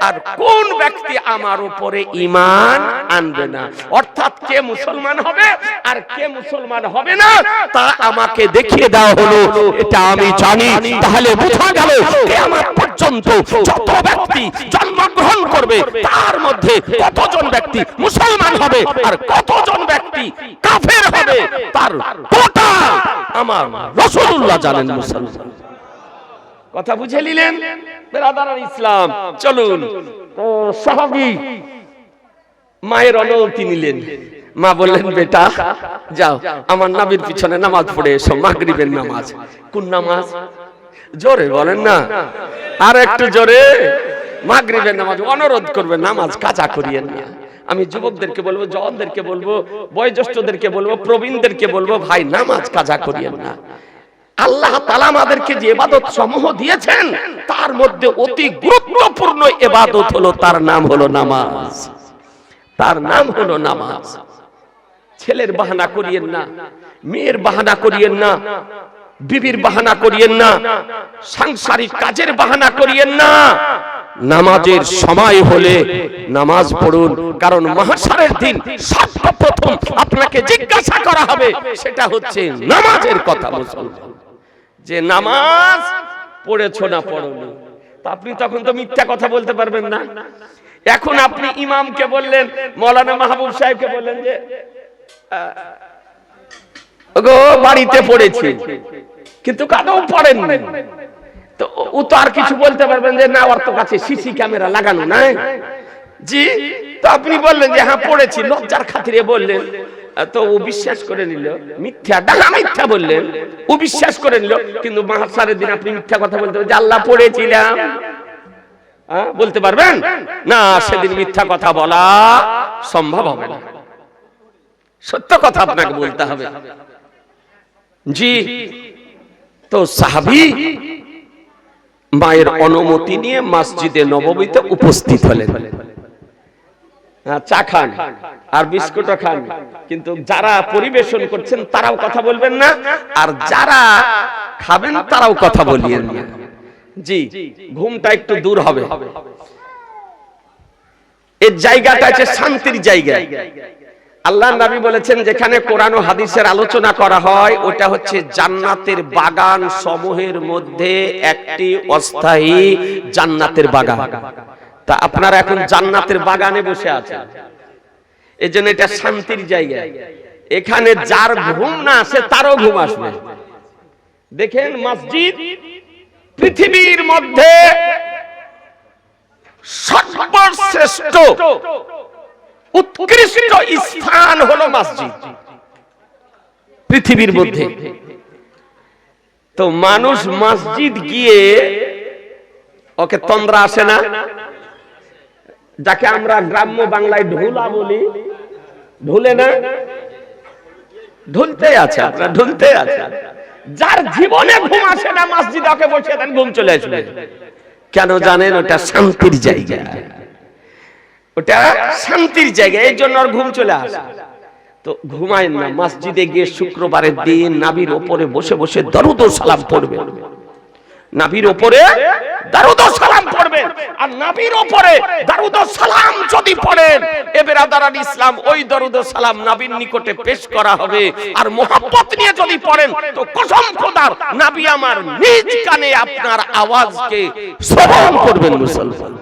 আর কোন ব্যক্তি আমার উপরে ঈমান আনবে না, অর্থাৎ কে মুসলমান হবে আর কে মুসলমান হবে না তা আমাকে দেখিয়ে দেওয়া হলো। এটা আমি জানি। তাহলে বোঝা গেল কিয়ামত পর্যন্ত যত ব্যক্তি জন্মগ্রহণ করবে তার মধ্যে কতজন ব্যক্তি মুসলমান হবে আর কতজন ব্যক্তি কাফের হবে তার টোটাল আমার রাসূলুল্লাহ জানেন। মুসলমান কথা বুঝে নিলেন ব্রাদার ইসলাম? চলুন সাহাবী মায়ের অনুমতি নিলেন। মা বললেন, বেটা যাও আমার নবীর পিছনে নামাজ পড়ে এসো, মাগরিবের নামাজ। কোন নামাজ? জোরে বলেন না, আর একটু জোরে। মাগরিবের নামাজ। অনুরোধ করবে নামাজ কাজা করিয়েন না। আমি যুবকদেরকে বলবো, জওয়ানদেরকে বলবো, বয়োজ্যেষ্ঠদেরকে বলবো, প্রবীণদেরকে বলবো, ভাই নামাজ কাজা করিয়েন না। আল্লাহ তাআলা আমাদেরকে যে ইবাদত সমূহ দিয়েছেন তার মধ্যে অতি গুরুত্বপূর্ণ ইবাদত হলো, তার নাম হলো নামাজ। তার নাম হলো নামাজ। ছেলের বাহানা করিয়েন না, মেয়ের বাহানা করিয়েন না, বিবির বাহানা করিয়েন না, সাংসারিক কাজের বাহানা করিয়েন না। নামাজের সময় হলে নামাজ পড়ুন, কারণ মাহশারের দিন সর্বপ্রথম আপনাকে জিজ্ঞাসা করা হবে সেটা হচ্ছে নামাজের কথা। মুসলমান যে নামাজ পড়েছো না পড়োনি, তো আপনি তখন তো মিথ্যা কথা বলতে পারবেন না। এখন আপনি ইমামকে বললেন, মৌলানা মাহবুব সাহেবকে বললেন যে ওগো বাড়িতে পড়েছি, কিন্তু কাদও পড়েন, তো ও তো আর কিছু বলতে পারবেন যে না, ওর তো কাছে সিসি ক্যামেরা লাগানো নাই। জি, তো আপনি বললেন যে হ্যাঁ পড়েছি, লজ্জার খাতিরে বললেন, তো ও বিশ্বাস করে নিল। মিথ্যা, ডাঙা মিথ্যা বললেন, ও বিশ্বাস করে নিল। কিন্তু মাহশারের দিন আপনি মিথ্যা কথা বলতে যে আল্লাহ পড়েছিলাম, বলতে পারবেন না? সেদিন মিথ্যা কথা বলা সম্ভব হবে না, সত্য কথা আপনাকে বলতে হবে। জি, তো সাহাবী মায়ের অনুমতি নিয়ে মসজিদে নববীতে উপস্থিত হলেন। চা খান আর বিস্কুটও খান, কিন্তু যারা পরিবেশন করছেন তারাও কথা বলবেন না, আর যারা খাবেন তারাও কথা বলিয়েন না। জি, ঘুমটা একটু দূর হবে। এই জায়গাটা হচ্ছে শান্তির জায়গা। আল্লাহর নবী বলেছেন যেখানে কোরআন ও হাদিসের আলোচনা করা হয় ওটা হচ্ছে জান্নাতের বাগান সমূহের মধ্যে একটি অস্থায়ী জান্নাতের বাগান। তা আপনারা এখন জান্নাতের বাগানে বসে আছেন, এজন্য এটা শান্তির জায়গা। এখানে যার ঘুম না আসে তারও ঘুম আসবে। দেখেন, মসজিদ পৃথিবীর মধ্যে সর্বশ্রেষ্ঠ উৎকৃষ্ট স্থান হলো মসজিদ পৃথিবীর মধ্যে। তো মানুষ মসজিদ গিয়ে ওকে তন্দ্রা আসে না, যাকে আমরা গ্রাম্য বাংলায় ঢুলা বলি, ঢুলে না, ঢুলতে আছে, আপনার ঢুলতে আছে। যার জীবনে ঘুম আসে না মসজিদে ওকে বসে দেন, ঘুম চলে আসবে। কেন জানেন? ওটা শান্তির জায়গা, ওটা শান্তির জায়গা, এই জন্য ওর ঘুম চলে আসে। তো ঘুমায় না, মসজিদে গিয়ে শুক্রবারের দিন নাবির ওপরে বসে বসে দরুদ ও সালাম পড়বেন। নাবির ওপরে দরুদ ও সালাম পড়বেন, আর নাবির ওপরে দরুদ ও সালাম যদি পড়েন এ বেরাদারান ইসলাম, ওই দরুদ ও সালাম নবীর নিকটে পেশ করা হবে। আর মোহাব্বত নিয়ে যদি পড়েন তো কসম খোদার নবী আমার নিজ কানে আপনার আওয়াজকে শ্রবণ করবেন। মুসলমান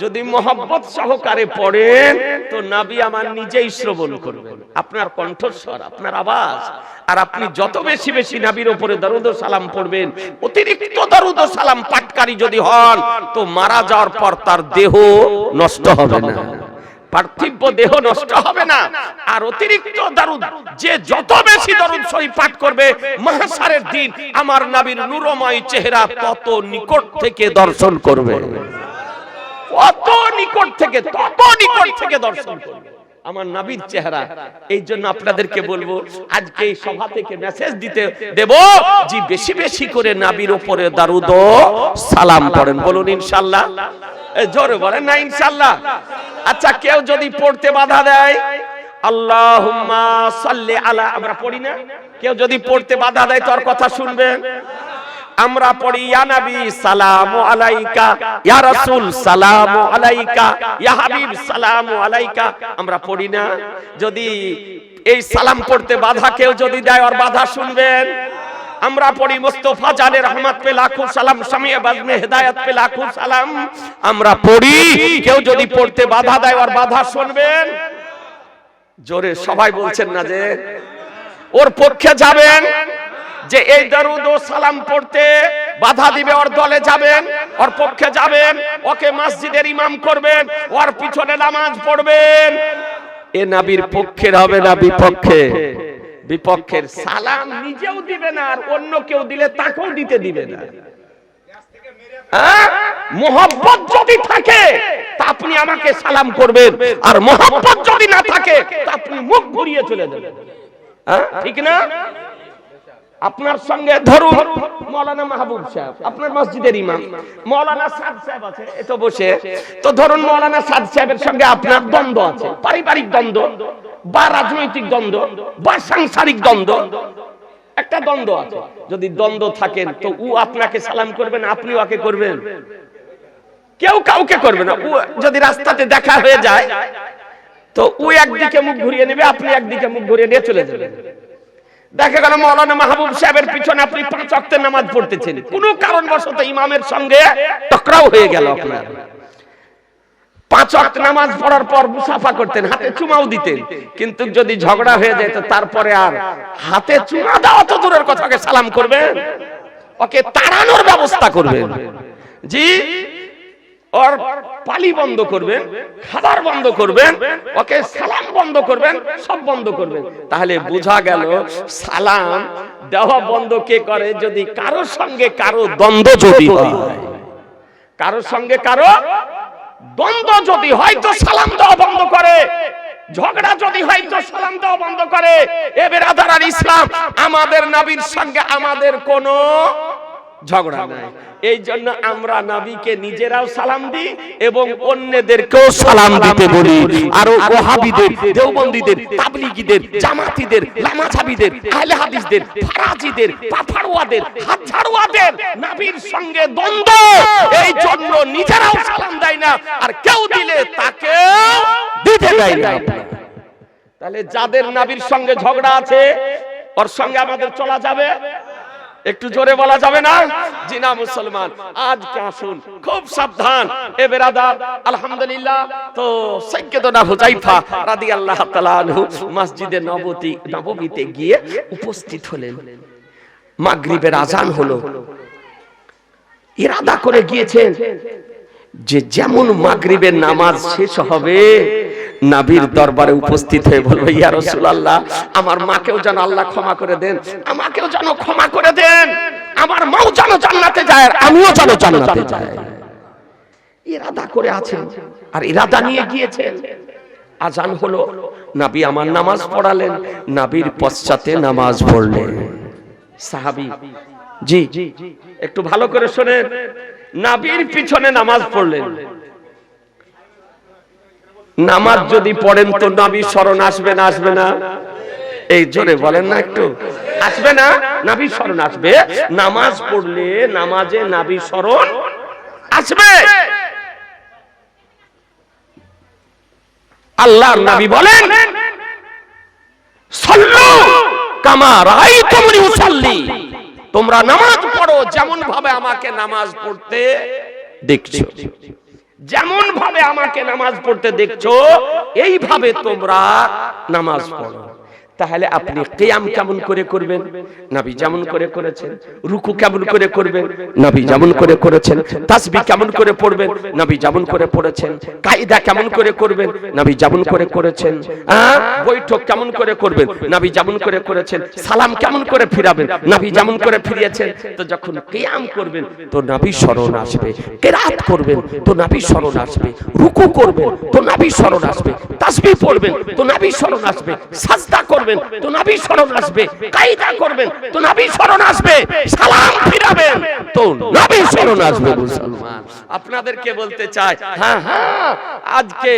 যদি মোহাব্বত সহকারে পড়েন তো নবী আমার নিজেই শ্রবণ করবেন, আপনার কণ্ঠস্বর, আপনার আওয়াজ। আর আপনি যত বেশি বেশি নবীর উপরে দরুদ ও সালাম পড়বেন, অতিরিক্ত দরুদ ও সালাম পাঠকারী যদি হন তো মারা যাওয়ার পর তার দেহ নষ্ট হবে না, পার্থিব দেহ নষ্ট হবে না। আর অতিরিক্ত দরুদ, যে যত বেশি দরুদ শরীফ পাঠ করবে মাহশারের দিন আমার নবীর নূরময় চেহারা তত নিকট থেকে দর্শন করবে, কত নিকট থেকে, তত নিকট থেকে দর্শন করবে আমার নবীর চেহারা। এই জন্য আপনাদেরকে বলবো, আজকে এই সভা থেকে মেসেজ দিতে দেব যে বেশি বেশি করে নবীর উপরে দরুদ ও সালাম পড়েন। বলুন ইনশাআল্লাহ, জোরে বলেন না ইনশাআল্লাহ। আচ্ছা, কেউ যদি পড়তে বাধা দেয়, আল্লাহুম্মা সাল্লি আলা, আমরা পড়ি না? কেউ যদি পড়তে বাধা দেয় তোর কথা শুনবেন। আমরা পড়ি ইয়া নবী সালামু আলাইকা, ইয়া রাসূল সালামু আলাইকা, ইয়া হাবিব সালামু আলাইকা, আমরা পড়ি না? যদি এই সালাম পড়তে বাধা কেউ যদি দেয় আর বাধা শুনবেন। আমরা পড়ি মুস্তাফা জানে রহমত পে লাখো সালাম, শামিয়ে বাজমে হেদায়েত পে লাখো সালাম, আমরা পড়ি। কেউ যদি পড়তে বাধা দেয় আর বাধা শুনবেন। জোরে সবাই বলছেন না যে ওর পক্ষে যাবেন, যে এই দরুদ ও সালাম পড়তে বাধা দিবে ওর দলে যাবেন, ওর পক্ষে যাবেন, ওকে মসজিদের ইমাম করবেন, ওর পিছনে নামাজ পড়বেন। এ নবীর পক্ষের হবে না বিপক্ষে? বিপক্ষের। সালাম নিজেও দিবে না, আর অন্য কেউ দিলে তাকেও দিতে দিবে না। মোহাব্বত যদি থাকে তা আপনি আমাকে সালাম করবেন, আর মোহাব্বত যদি না থাকে তা আপনি মুখ ঘুরিয়ে চলে যাবেন। ঠিক না? আপনার সঙ্গে ধরুন মৌলানা মাহবুব সাহেব, আপনার মসজিদের ইমাম, মৌলানা সাদ সাহেব আছে এত বসে, তো ধরুন মৌলানা সাদ সাহেবের সঙ্গে আপনার দ্বন্দ্ব আছে, পারিবারিক দ্বন্দ্ব বা রাজনৈতিক দ্বন্দ্ব বা সাংসারিক দ্বন্দ্ব, একটা দ্বন্দ্ব আছে। যদি দ্বন্দ্ব থাকেন তো ও আপনাকে সালাম করবেন, আপনি ওকে করবেন, কেউ কাউকে করবে না। ও যদি রাস্তাতে দেখা হয়ে যায় তো ও একদিকে মুখ ঘুরিয়ে নেবে, আপনি একদিকে মুখ ঘুরিয়ে নিয়ে চলে যাবেন। দেখা গেল মাওলানা মাহবুব সাহেবের পিছনে আপনি 5 ওয়াক্তের নামাজ পড়তেছেন, কোনো কারণবশত ইমামের সঙ্গে টকরাও হয়ে গেল, আপনার 5 ওয়াক্ত নামাজ পড়ার পর মুসাফা করতেন, হাতে চুমাও দিতেন, কিন্তু যদি ঝগড়া হয়ে যায় তো তারপরে আর হাতে চুমা দেওয়া তো দূরের কথা, ওকে সালাম করবেন, ওকে তাড়ানোর ব্যবস্থা করবেন, জি ওর পালি বন্ধ করবেন, খাবার বন্ধ করবেন, ওকে সালাম বন্ধ করবেন, সব বন্ধ করবেন। তাহলে বোঝা গেল সালাম দেওয়া বন্ধ কে করে? যদি কারোর সঙ্গে কারো দ্বন্দ্ব যদি হয়, কারোর সঙ্গে কারো দ্বন্দ্ব যদি হয় তো সালাম দেওয়া বন্ধ করে, ঝগড়া যদি হয় তো সালাম দেওয়া বন্ধ করে। এ বেরাদার ইসলাম, আমাদের নবীর সঙ্গে আমাদের কোনো ঝগড়া নাই, এই জন্য আমরা নবীকে নিজেরাও সালাম দিই এবং অন্যদেরকেও সালাম দিতে বলি। আর ওয়াহাবিদের, দেওবন্দীদের, তাবলিগীদের, জামাতিদের, লামাঝাবিদের, আহলে হাদিসদের, ফারাজিদের, পাফাড়ুয়াদের, হাতঝাড়ুয়াদের নবীর সঙ্গে দ্বন্দ্ব, এই জন্য নিজেরাও সালাম দেয় না, আর কেউ দিলে তাকেও দিতে দেয় না। তাহলে যাদের নবীর সঙ্গে ঝগড়া আছে ওর সঙ্গে আমাদের চলা যাবে? একটু জোরে বলা যাবে না? জি না মুসলমান, আজকে আসুন খুব সাবধান। এ বেরাদার, আলহামদুলিল্লাহ, তো সাইয়্যিদুনা হুযায়ফা রাদিয়াল্লাহু তাআলা আনহু মসজিদে নববীতে গিয়ে উপস্থিত হলেন। মাগরিবের আযান হলো, ইরাদা করে গিয়েছেন যে যেমন মাগরিবের নামাজ শেষ হবে নবীর দরবারে উপস্থিত হয়ে বলবো, ইয়া রাসূলুল্লাহ, আমার মাকেও যেন আল্লাহ ক্ষমা করে দেন, আমাকেও যেন ক্ষমা করে দেন, আমার মাও যেন জান্নাতে যায় আর আমিও যেন জান্নাতে যাই। ইরাদা করে আছেন আর ইরাদা নিয়ে গিয়েছেন। আযান হলো, নবী আমার নামাজ পড়ালেন, নবীর পশ্চাতে নামাজ পড়লেন। সাহাবী, জি একটু ভালো করে শুনেন, নবীর পিছনে নামাজ পড়লেন। নামাজ যদি পড়েন তো নবী স্মরণ আসবে না? আসবে না? এই জোরে বলেন না একটু, আসবে না? নবী স্মরণ আসবে। নামাজ পড়লে নামাজে নবী স্মরণ আসবে। আল্লাহর নবী বলেন, সাল্লু কামা রাআইতুমুনি উসাল্লি, তোমরা নামাজ পড়ো যেমন ভাবে আমাকে নামাজ পড়তে দেখছো, যেমন ভাবে আমাকে নামাজ পড়তে দেখছো এইভাবে তোমরা নামাজ পড়ো। তাহলে আপনি কিয়াম কেমন করে করবেন? নবী যেমন করে করেছেন। রুকু কেমন করে করবেন? নবী যেমন করে করেছেন। তাসবিহ কেমন করে পড়বেন? নবী যেমন করে পড়েছেন। কায়দা কেমন করে করবেন? নবী যেমন করে করেছেন। বৈঠক কেমন করে করবেন? নবী যেমন করে করেছেন। সালাম কেমন করে ফিরাবেন? নবী যেমন করে ফিরিয়েছেন। তো যখন কিয়াম করবেন তো নবী স্মরণ আসবে, কিরাত করবেন তো নবী স্মরণ আসবে, রুকু করবেন তো নবী স্মরণ আসবে, তাসবিহ পড়বেন তো নবী স্মরণ আসবে, সাজদা করবেন তো নবী স্মরণ আসবে, কায়দা করবেন তো নবী স্মরণ আসবে, সালাম ফিরাবেন তো নবী স্মরণ আসবে। মুসলমান, আপনাদেরকে বলতে চাই, হ্যাঁ আজকে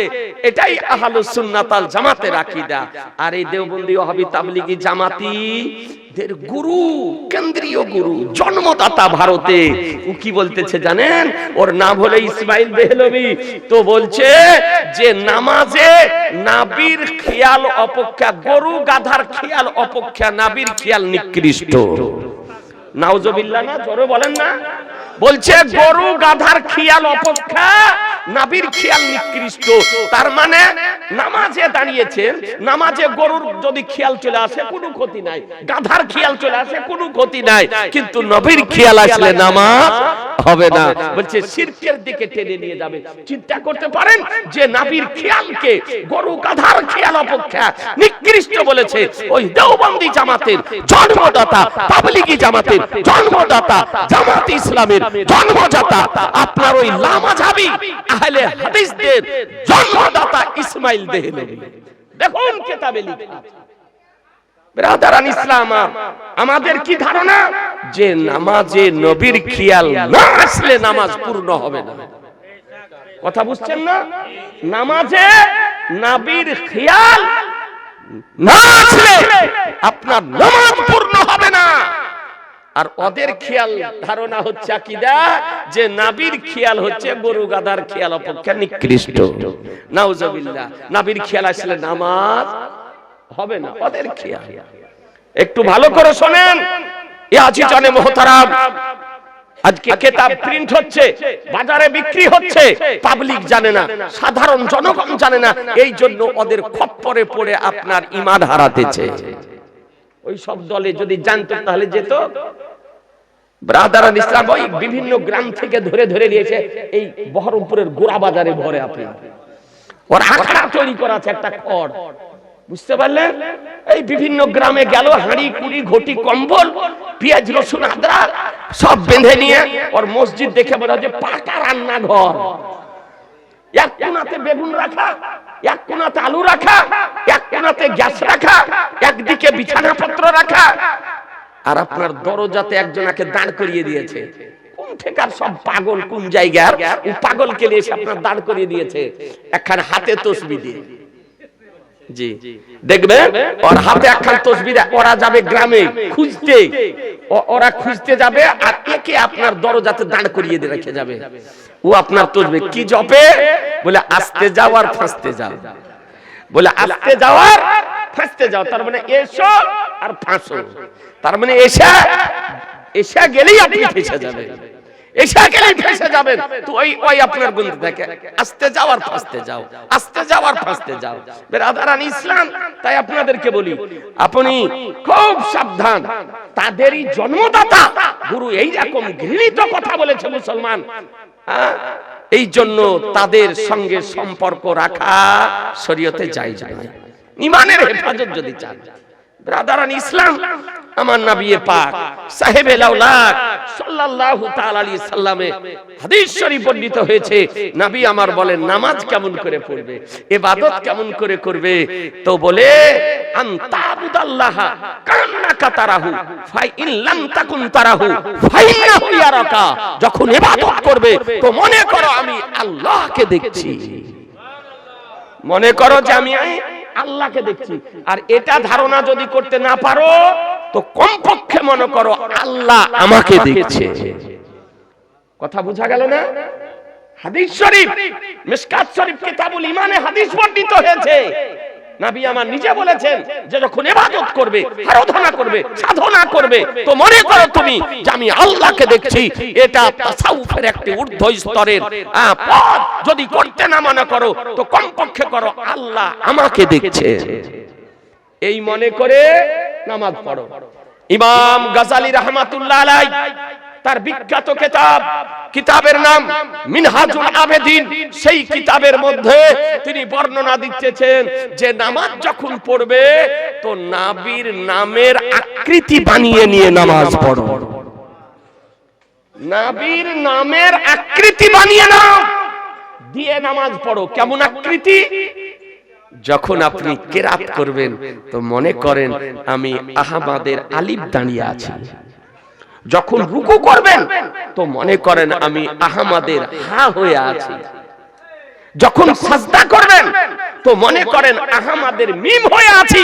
এটাই আহলুস সুন্নাত ওয়াল জামাতের আকীদা। আর এই দেওবন্দি ওয়াহাবি তাবলিগি জামাতি দের গুরু, কেন্দ্রীয় গুরু, জন্মদাতা ভারতে, ও কি বলতেছে জানেন? ওর নাম হলো ইসমাইল দেহলভী। তো বলছে যে নামাজে নবীর খেয়াল অপেক্ষা, গরু গাধার খেয়াল অপেক্ষা নবীর খেয়াল নিকৃষ্ট। নাউজুবিল্লাহ, না জোরে বলেন না? বলছে গরু গাধার খেয়াল অপেক্ষা নবীর খেয়াল নিকৃষ্ট। তার মানে নামাজে দাঁড়িয়েছেন, নামাজে গরুর যদি খেয়াল চলে আসে কোনো ক্ষতি নাই, গাধার খেয়াল চলে আসে কোনো ক্ষতি নাই, কিন্তু নবীর খেয়াল আসলে নামাজ হবে না। বলছে শিরকের দিকে টেনে নিয়ে যাবে। চিন্তা করতে পারেন যে নবীর খেয়ালকে গরু গাধার খেয়াল অপেক্ষা নিকৃষ্ট বলেছে ওই দেওবন্দি জামাতের জন্মদাতা, তাবলিগি জামাতের জন্মদাতা, জামাত ইসলামের জন্মদাতা, আপনার ওই লামাঝাবি আহলে হাদিসদের জন্মদাতা ইসমাইল দেহলভী। দেখুন কিতাবে লেখা আছে। ব্রাদারান ইসলাম, আমাদের কি ধারণা যে নামাজে নবীর খেয়াল না আসলে নামাজ পূর্ণ হবে না। কথা বুঝছেন না? নামাজে নবীর খেয়াল না আসলে আপনার নামাজ পূর্ণ হবে না। আর ওদের খেয়াল ধারণা হচ্ছে আকীদা যে নবীর খেয়াল হচ্ছে গরু গাধার খেয়াল অপেক্ষা নিকৃষ্ট। নাউজুবিল্লাহ, নবীর খেয়াল আসলে নামাজ হবে না, ওদের খেয়াল। একটু ভালো করে শোনেন এ আজিজানে মোহতারাম, আজকে কিতাব প্রিন্ট হচ্ছে, বাজারে বিক্রি হচ্ছে, পাবলিক জানে না, সাধারণ জনগণ জানে না, এই জন্য ওদের খপ্পরে পড়ে আপনার ঈমান হারাতেছে। ওই সব দলে যদি জানতো তাহলে যেত। ব্রাদারান ইসলাম ওই বিভিন্ন গ্রাম থেকে ধরে ধরে নিয়েছে এই বহরমপুরের গোড়া বাজারে ভরে আপনি ওর আখড়া তৈরি করা আছে একটা খড়, বুঝতে পারলেন? এই বিভিন্ন গ্রামে গেল, হাঁড়ি কুড়ি ঘটি কম্বল পেঁয়াজ রসুন আদা সব বেঁধে নিয়ে ওর মসজিদ দেখে বলা যে পাকা রান্নাঘর, এক কোণাতে বেগুন রাখা, এক কোণাতে আলু রাখা, এক কোণাতে গ্যাস রাখা, একদিকে বিছানাপত্র রাখা, আর আপনার দরজাতে একজনকে দাঁড় করিয়ে দিয়েছে। কোন থেকার সব পাগল, কোন জায়গার ও পাগলকে নিয়ে এসে আপনার দাঁড় করিয়ে দিয়েছে একখান হাতে তসবিহ দিয়ে। জি দেখবেন ওর হাতে একখান তসবিহ, ওরা যাবে গ্রামে খুঁজতে, ওরা খুঁজতে যাবে আর একে আপনার দরজাতে দাঁড় করিয়ে দিয়ে রেখে যাবে। ও আপনার তসবিহ কি জপে? বলে আসতে যাও আর ফাঁসতে যাও, বলে আসতে যাও আর ফাঁসতে যাও, তার মানে এসো আর ফাঁসো, তার মানে এসা গেলেই আপনি ফেসে যাবেন, এসা গেলেই ফেসে যাবেন। তো ওই আপনার বন্ধু থাকে আসতে যাও আর ফাঁসতে যাও, আসতে যাও আর ফাঁসতে যাও। ব্রাদারান ইসলাম, তাই আপনাদেরকে বলি আপনি খুব সাবধান। তাদেরই জন্মদাতা গুরু এইরকম ঘৃণিত কথা বলেছে মুসলমান, এই জন্য তাদের সঙ্গে সম্পর্ক রাখা শরীয়তে জায়েজ নয়। ঈমানের হেফাজত যদি চান, ব্রাদারান ইসলাম, আমার নবী পাক সাহেবে লাউলাক সাল্লাল্লাহু তাআলা আলাইহি সাল্লামে হাদিস শরীফ বর্ণিত হয়েছে, নবী আমার বলেন নামাজ কেমন করে পড়বে, ইবাদত কেমন করে করবে, তো বলে আনতাবুদাল্লাহ কান্নাকা তারাহু ফাই ইন লাম তাকুন তারাহু ফাইন্নাহু ইয়ারাকা, যখন ইবাদত করবে তো মনে করো আমি আল্লাহকে দেখছি, মনে করো যে আমি আল্লাহকে দেখছি। আর এটা ধারণা যদি করতে না পারো তো কমপক্ষে মনে করো আল্লাহ আমাকে দেখছে। কথা বোঝা গেল না? হাদিস শরীফ মিশকাত শরীফ কিতাবুল ঈমানে হাদিস বর্ণিত হয়েছে, নবী আমার নিজে বলেছেন যে যখন ইবাদত করবে, আরাধনা করবে, সাধনা করবে তো মনে করো তুমি যে আমি আল্লাহকে দেখছি। এটা তাসাউফের একটি ঊর্ধ্ব স্তরের পথ, যদি করতে না মনে করো তো কমপক্ষে করো আল্লাহ আমাকে দেখছে, এই মনে করে নামাজ পড়ো। ইমাম গাজালি রাহমাতুল্লাহ আলাইহি তার বিখ্যাত কিতাবের নাম মিনহাজুল আবেদিন, সেই কিতাবের মধ্যে তিনি বর্ণনা দিচ্ছেন যে নামাজ যখন পড়বে তো নবীর নামের আকৃতি বানিয়ে নিয়ে নামাজ পড়ো, নবীর নামের আকৃতি বানিয়ে নাও দিয়ে নামাজ পড়ো। কেমন আকৃতি? যখন আপনি কেরাত করবেন তো মনে করেন আমি আহমাদের আলিফ দাঁড়িয়ে আছি, যখন রুকু করবেন তো মনে করেন আমি আহমাদের হা হয়ে আছি, যখন সাজদা করবেন তো মনে করেন আহমাদের মিম হয়ে আছি,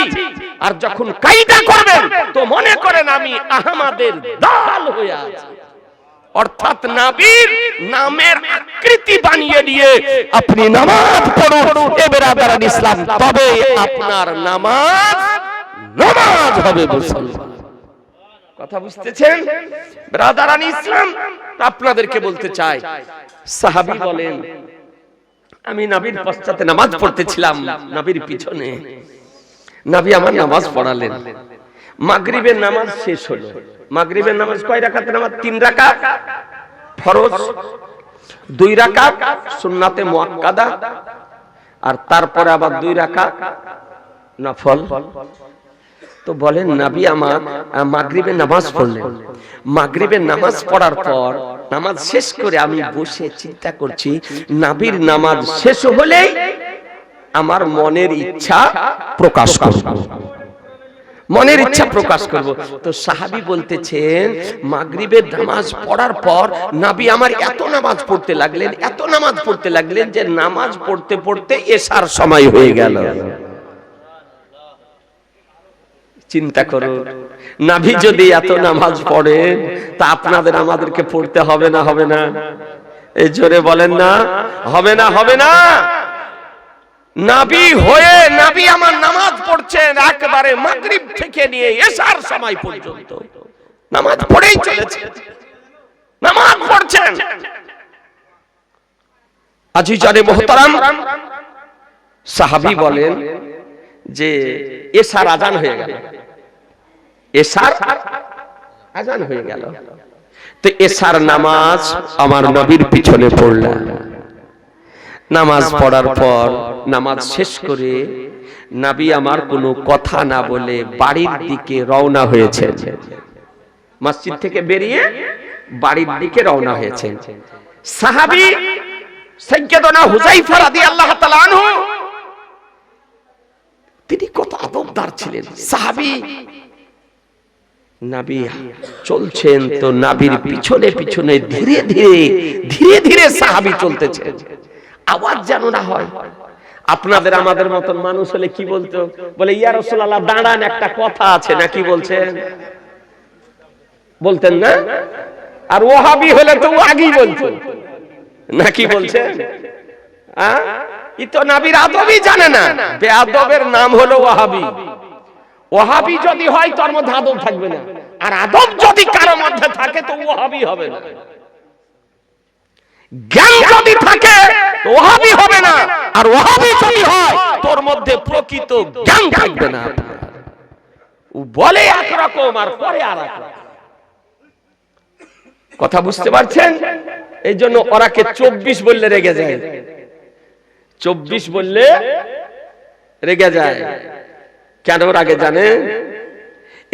আর যখন কায়দা করবেন তো মনে করেন আমি আহমাদের দাল হয়ে আছি। অর্থাৎ নবীর নামের আকৃতি বানিয়ে দিয়ে আপনি নামাজ পড়ুন এ ব্রাদারান ইসলাম, তবে আপনার নামাজ হবে মুসলমান। কথা বুঝতেছেন ব্রাদারান ইসলাম? আপনাদেরকে বলতে চাই, সাহাবী বলেন আমি নবীর পশ্চাতে নামাজ পড়তেছিলাম, নবীর পিছনে নবী আমার নামাজ পড়ালেন। মাগরিবের নামাজ শেষ হলো। মাগরিবের নামাজ কয় রাকাতের নামাজ? 3 রাকাত ফরজ, 2 রাকাত সুন্নাতে মুআক্কাদা, আর তারপরে আবার 2 রাকাত নফল। তো বলেন নবী আমার মাগরিবের নামাজ পড়লেন। মাগরিবের নামাজ পড়ার পর নামাজ শেষ করে আমি বসে চিন্তা করছি নবীর নামাজ শেষ হলেই আমার মনের ইচ্ছা প্রকাশ করব, মনের ইচ্ছা প্রকাশ করব। তো সাহাবী বলতেছেন মাগরিবের নামাজ পড়ার পর নবী আমার এত নামাজ পড়তে লাগলেন, এত নামাজ পড়তে লাগলেন যে নামাজ পড়তে পড়তে এশার সময় হয়ে গেল। চিন্তা করুন, নবী যদি এত নামাজ পড়ে তা আপনাদের আমাদেরকে পড়তে হবে না? হবে না? এই জোরে বলেন না, হবে না? হবে না? নবী হয়ে নবী আমার নামাজ পড়ছেন একবারে মাগরিব থেকে নিয়ে এশার সময় পর্যন্ত নামাজ পড়েই চলেছে, নামাজ পড়ছেন। আজিজানে মুহতারাম, সাহাবী বলেন যে এশার আজান হয়ে গেল, এশার আজান হয়ে গেল, তো এশার নামাজ আমার নবীর পিছনে পড়লাম। নামাজ পড়ার পর নামাজ শেষ করে নবী আমার কোনো কথা না বলে বাড়ির দিকে রওনা হয়েছেন। মসজিদ থেকে বেরিয়ে বাড়ির দিকে রওনা হয়েছেন। সাহাবী সাইয়্যিদুনা হুযায়ফা রাদিয়াল্লাহু তাআলা আনহু, তিনি কত আদবদার ছিলেন সাহাবী। নবী চলছেন তো নবীর পিছনে পিছনে ধীরে ধীরে ধীরে ধীরে সাহাবী চলতেছেন, আওয়াজ যেন না হয়। আপনাদের আমাদের মতন মানুষ হলে কি বলতো, বলে ইয়া রাসূলুল্লাহ দাঁড়ান একটা কথা আছে, না কি বলছেন, বলতেন না? আর ওয়াহাবি হলে তো আগেই বলতেন, না কি বলছেন? ই তো নবীর আদবই জানে না, বেয়াদবের নাম হলো ওয়াহাবি। ওয়াহাবি যদি হয় তার মধ্যে আদব থাকবে না, আর আদব যদি কারো মধ্যে থাকে তো ওয়াহাবি হবে না। জ্ঞান যদি থাকে তো ওয়াহাবি হবে না, আর ওয়াহাবি যদি হয় তোর মধ্যে প্রকৃত জ্ঞান থাকবে না। ও বলে একরকম আর করে আরেক রকম। কথা বুঝতে পারছেন? এই জন্য ওরাকে 24 বললে রেগে যায়, 24 বললে রেগে যায়। কেন রাগে জানেন?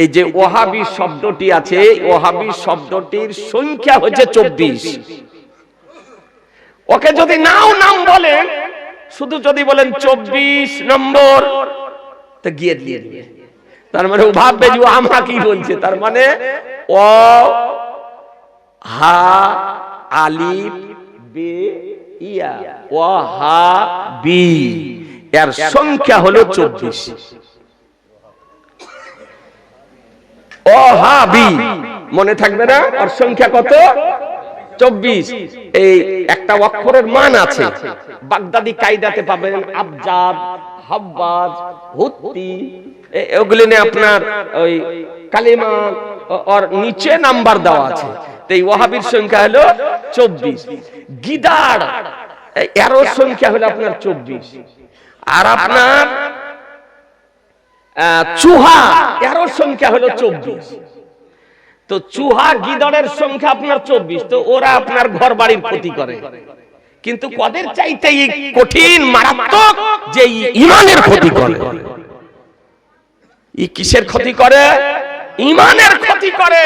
এই যে ওয়াহাবি শব্দটি আছে, ওয়াহাবি শব্দটির সংখ্যা হচ্ছে 24। ওকে যদি নাও নাম বলেন, শুধু যদি বলেন 24 নম্বর, তো গিয়ে দিয়ে দিবে। তার মানে ও ভাববে যে আমরা কি বলছে, তার মানে ও হা আলিফ বে ইয়া ওয়াহাবি, এর সংখ্যা হলো 24। ওয়াহাবি মনে থাকবে না? ওর সংখ্যা কত? 24। এই একটা অক্ষরের মান আছে, বাগদাদি কায়দাতে পাবেন আবজাদ, হাব্বাজ, হুত্তি, এগুলো নিয়ে আপনার ওই কালিমা আর নিচে নাম্বার দেওয়া আছে। তো এই ওয়াহাবির সংখ্যা হলো 24। গিদার এর সংখ্যা হলো আপনার 24। আর আপনার চুহা এর সংখ্যা হলো 24। তো চুহা গিদড়ের সংখ্যা আপনার 24। তো ওরা আপনার ঘর বাড়ির ক্ষতি করে, কিন্তু কদের চাইতে কঠিন মারাত্মক যে ঈমানের ক্ষতি করে। ই কিসের ক্ষতি করে? ঈমানের ক্ষতি করে।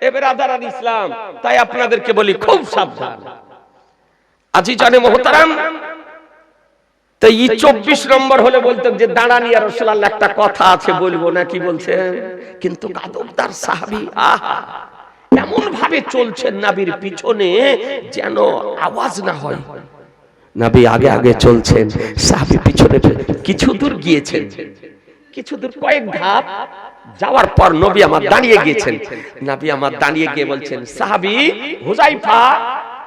এ বেরাদারান ইসলাম, তাই আপনাদেরকে বলি খুব সাবধান। আজিজানে মুহতারাম, তো এই 24 নম্বর হলে বলতো যে দাঁড়ান ইয়া রাসূলুল্লাহ একটা কথা আছে বলবো, না কি বলছেন? কিন্তু আদবদার সাহাবী আহা এমন ভাবে চলছেন নবীর পিছনে যেন আওয়াজ না হয়। নবী আগে আগে চলছেন, সাহাবী পিছনে। কিছু দূর গিয়েছেন, কিছু দূর কয়েক ধাপ যাওয়ার পর নবী আমার দাঁড়িয়ে গিয়েছেন। নবী আমার দাঁড়িয়ে গিয়ে বলছেন, সাহাবী হুযায়ফা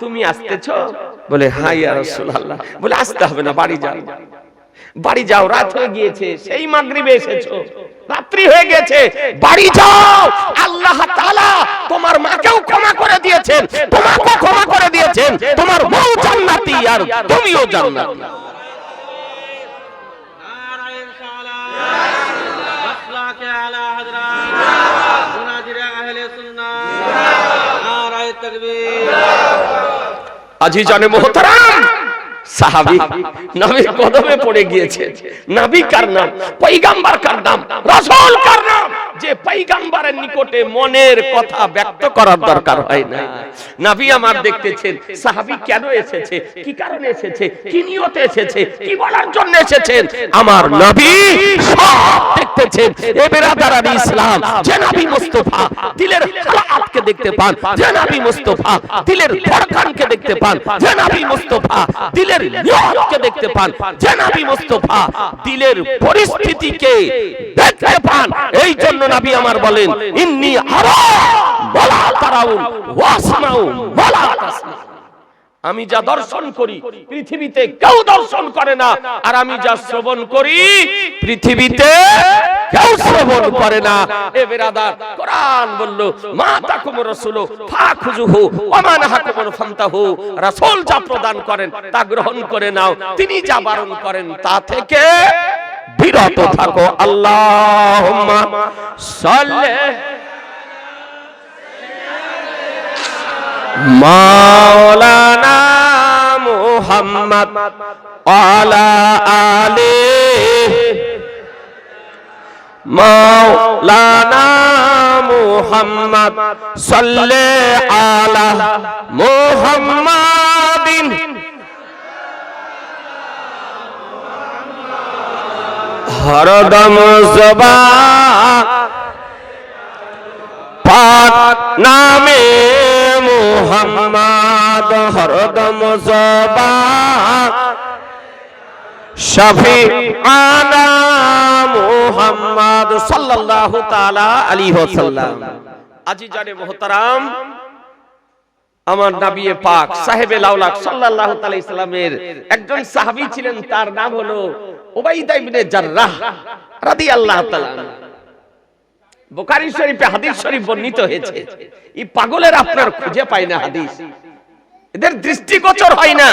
তুমি আসতেছো? বলে হ্যাঁ ইয়া রাসূলুল্লাহ। বলে আসতে হবে না, বাড়ি যাও, বাড়ি যাও, রাত হয়ে গিয়েছে, সেই মাগরিবে এসেছো, রাত্রি হয়ে গেছে, বাড়ি যাও। আল্লাহ তাআলা তোমার মাকেও ক্ষমা করে দিয়েছেন, তোমাকেও ক্ষমা করে দিয়েছেন, তোমার বউ জান্নাতি আর তুমিও জান্নাতি। আজিজানে মুহতারাম, সাহাবী নবীর কদমে পড়ে গিয়েছে। নবী কার নাম, পয়গম্বর কার নাম, রাসূল কার নাম, যে পয়গম্বরের নিকটে মনের কথা ব্যক্ত করার দরকার হয় না। নবী আমার দেখতেছেন সাহাবী কেন এসেছে, কি কারণে এসেছে, কি নিয়তে এসেছে, কি বলার জন্য এসেছেন, আমার নবী সব দেখতেছেন। এ বেরাদারান ইসলাম, যে নবী মুস্তাফা দিলের হালাতকে দেখতে পান, যে নবী মুস্তাফা দিলের ধড়কনকে দেখতে পান, যে নবী মুস্তাফা দিলের নিয়তকে দেখতে পান, যে নবী মুস্তাফা দিলের পরিস্থিতিকে দেখতে পান। এই জন্য নবী আমার বলেন, ইন্নী আরা ওয়ালা তারাউন ওয়াসমাউ ওয়ালা তাসমাউ। আমি যা দর্শন করি পৃথিবীতে কেউ দর্শন করে না, আর আমি যা শ্রবণ করি পৃথিবীতে কেউ শ্রবণ করে না। এ বিরাদার, কোরআন বলল মা তাকুম রাসূল ফাখুযুহু ওয়া মা নাহাকুম ফান্তাহু, রাসূল যা প্রদান করেন তা গ্রহণ করে নাও, তিনি যা বারণ করেন তা থেকে বিরত থাকো। আল্লাহুম্মা সাল্লি মাওলানা মুহাম্মদ আলা আলিহি মাওলানা মুহাম্মদ সাল্লি আলা মুহাম্মাদিন হরদম জবান পাক নামে মুহাম্মদ হরদম জবান শফিআনা মুহাম্মদ সাল্লাল্লাহু তাআলা আলাইহি ওয়াসাল্লাম। আজিজানে মুহতারাম, আমার নবী পাক সাহেবে লাউলাক সাল্লাল্লাহু আলাইহি সাল্লামের একজন সাহাবী ছিলেন, তার নাম হলো উবাইদা ইবনে জাররাহ রাদিয়াল্লাহু তাআলা। বুখারী শরীফে হাদিস শরীফ বর্ণিত হয়েছে, এই পাগলের আপনার খুঁজে পায় না হাদিস, এদের দৃষ্টিগোচর হয় না।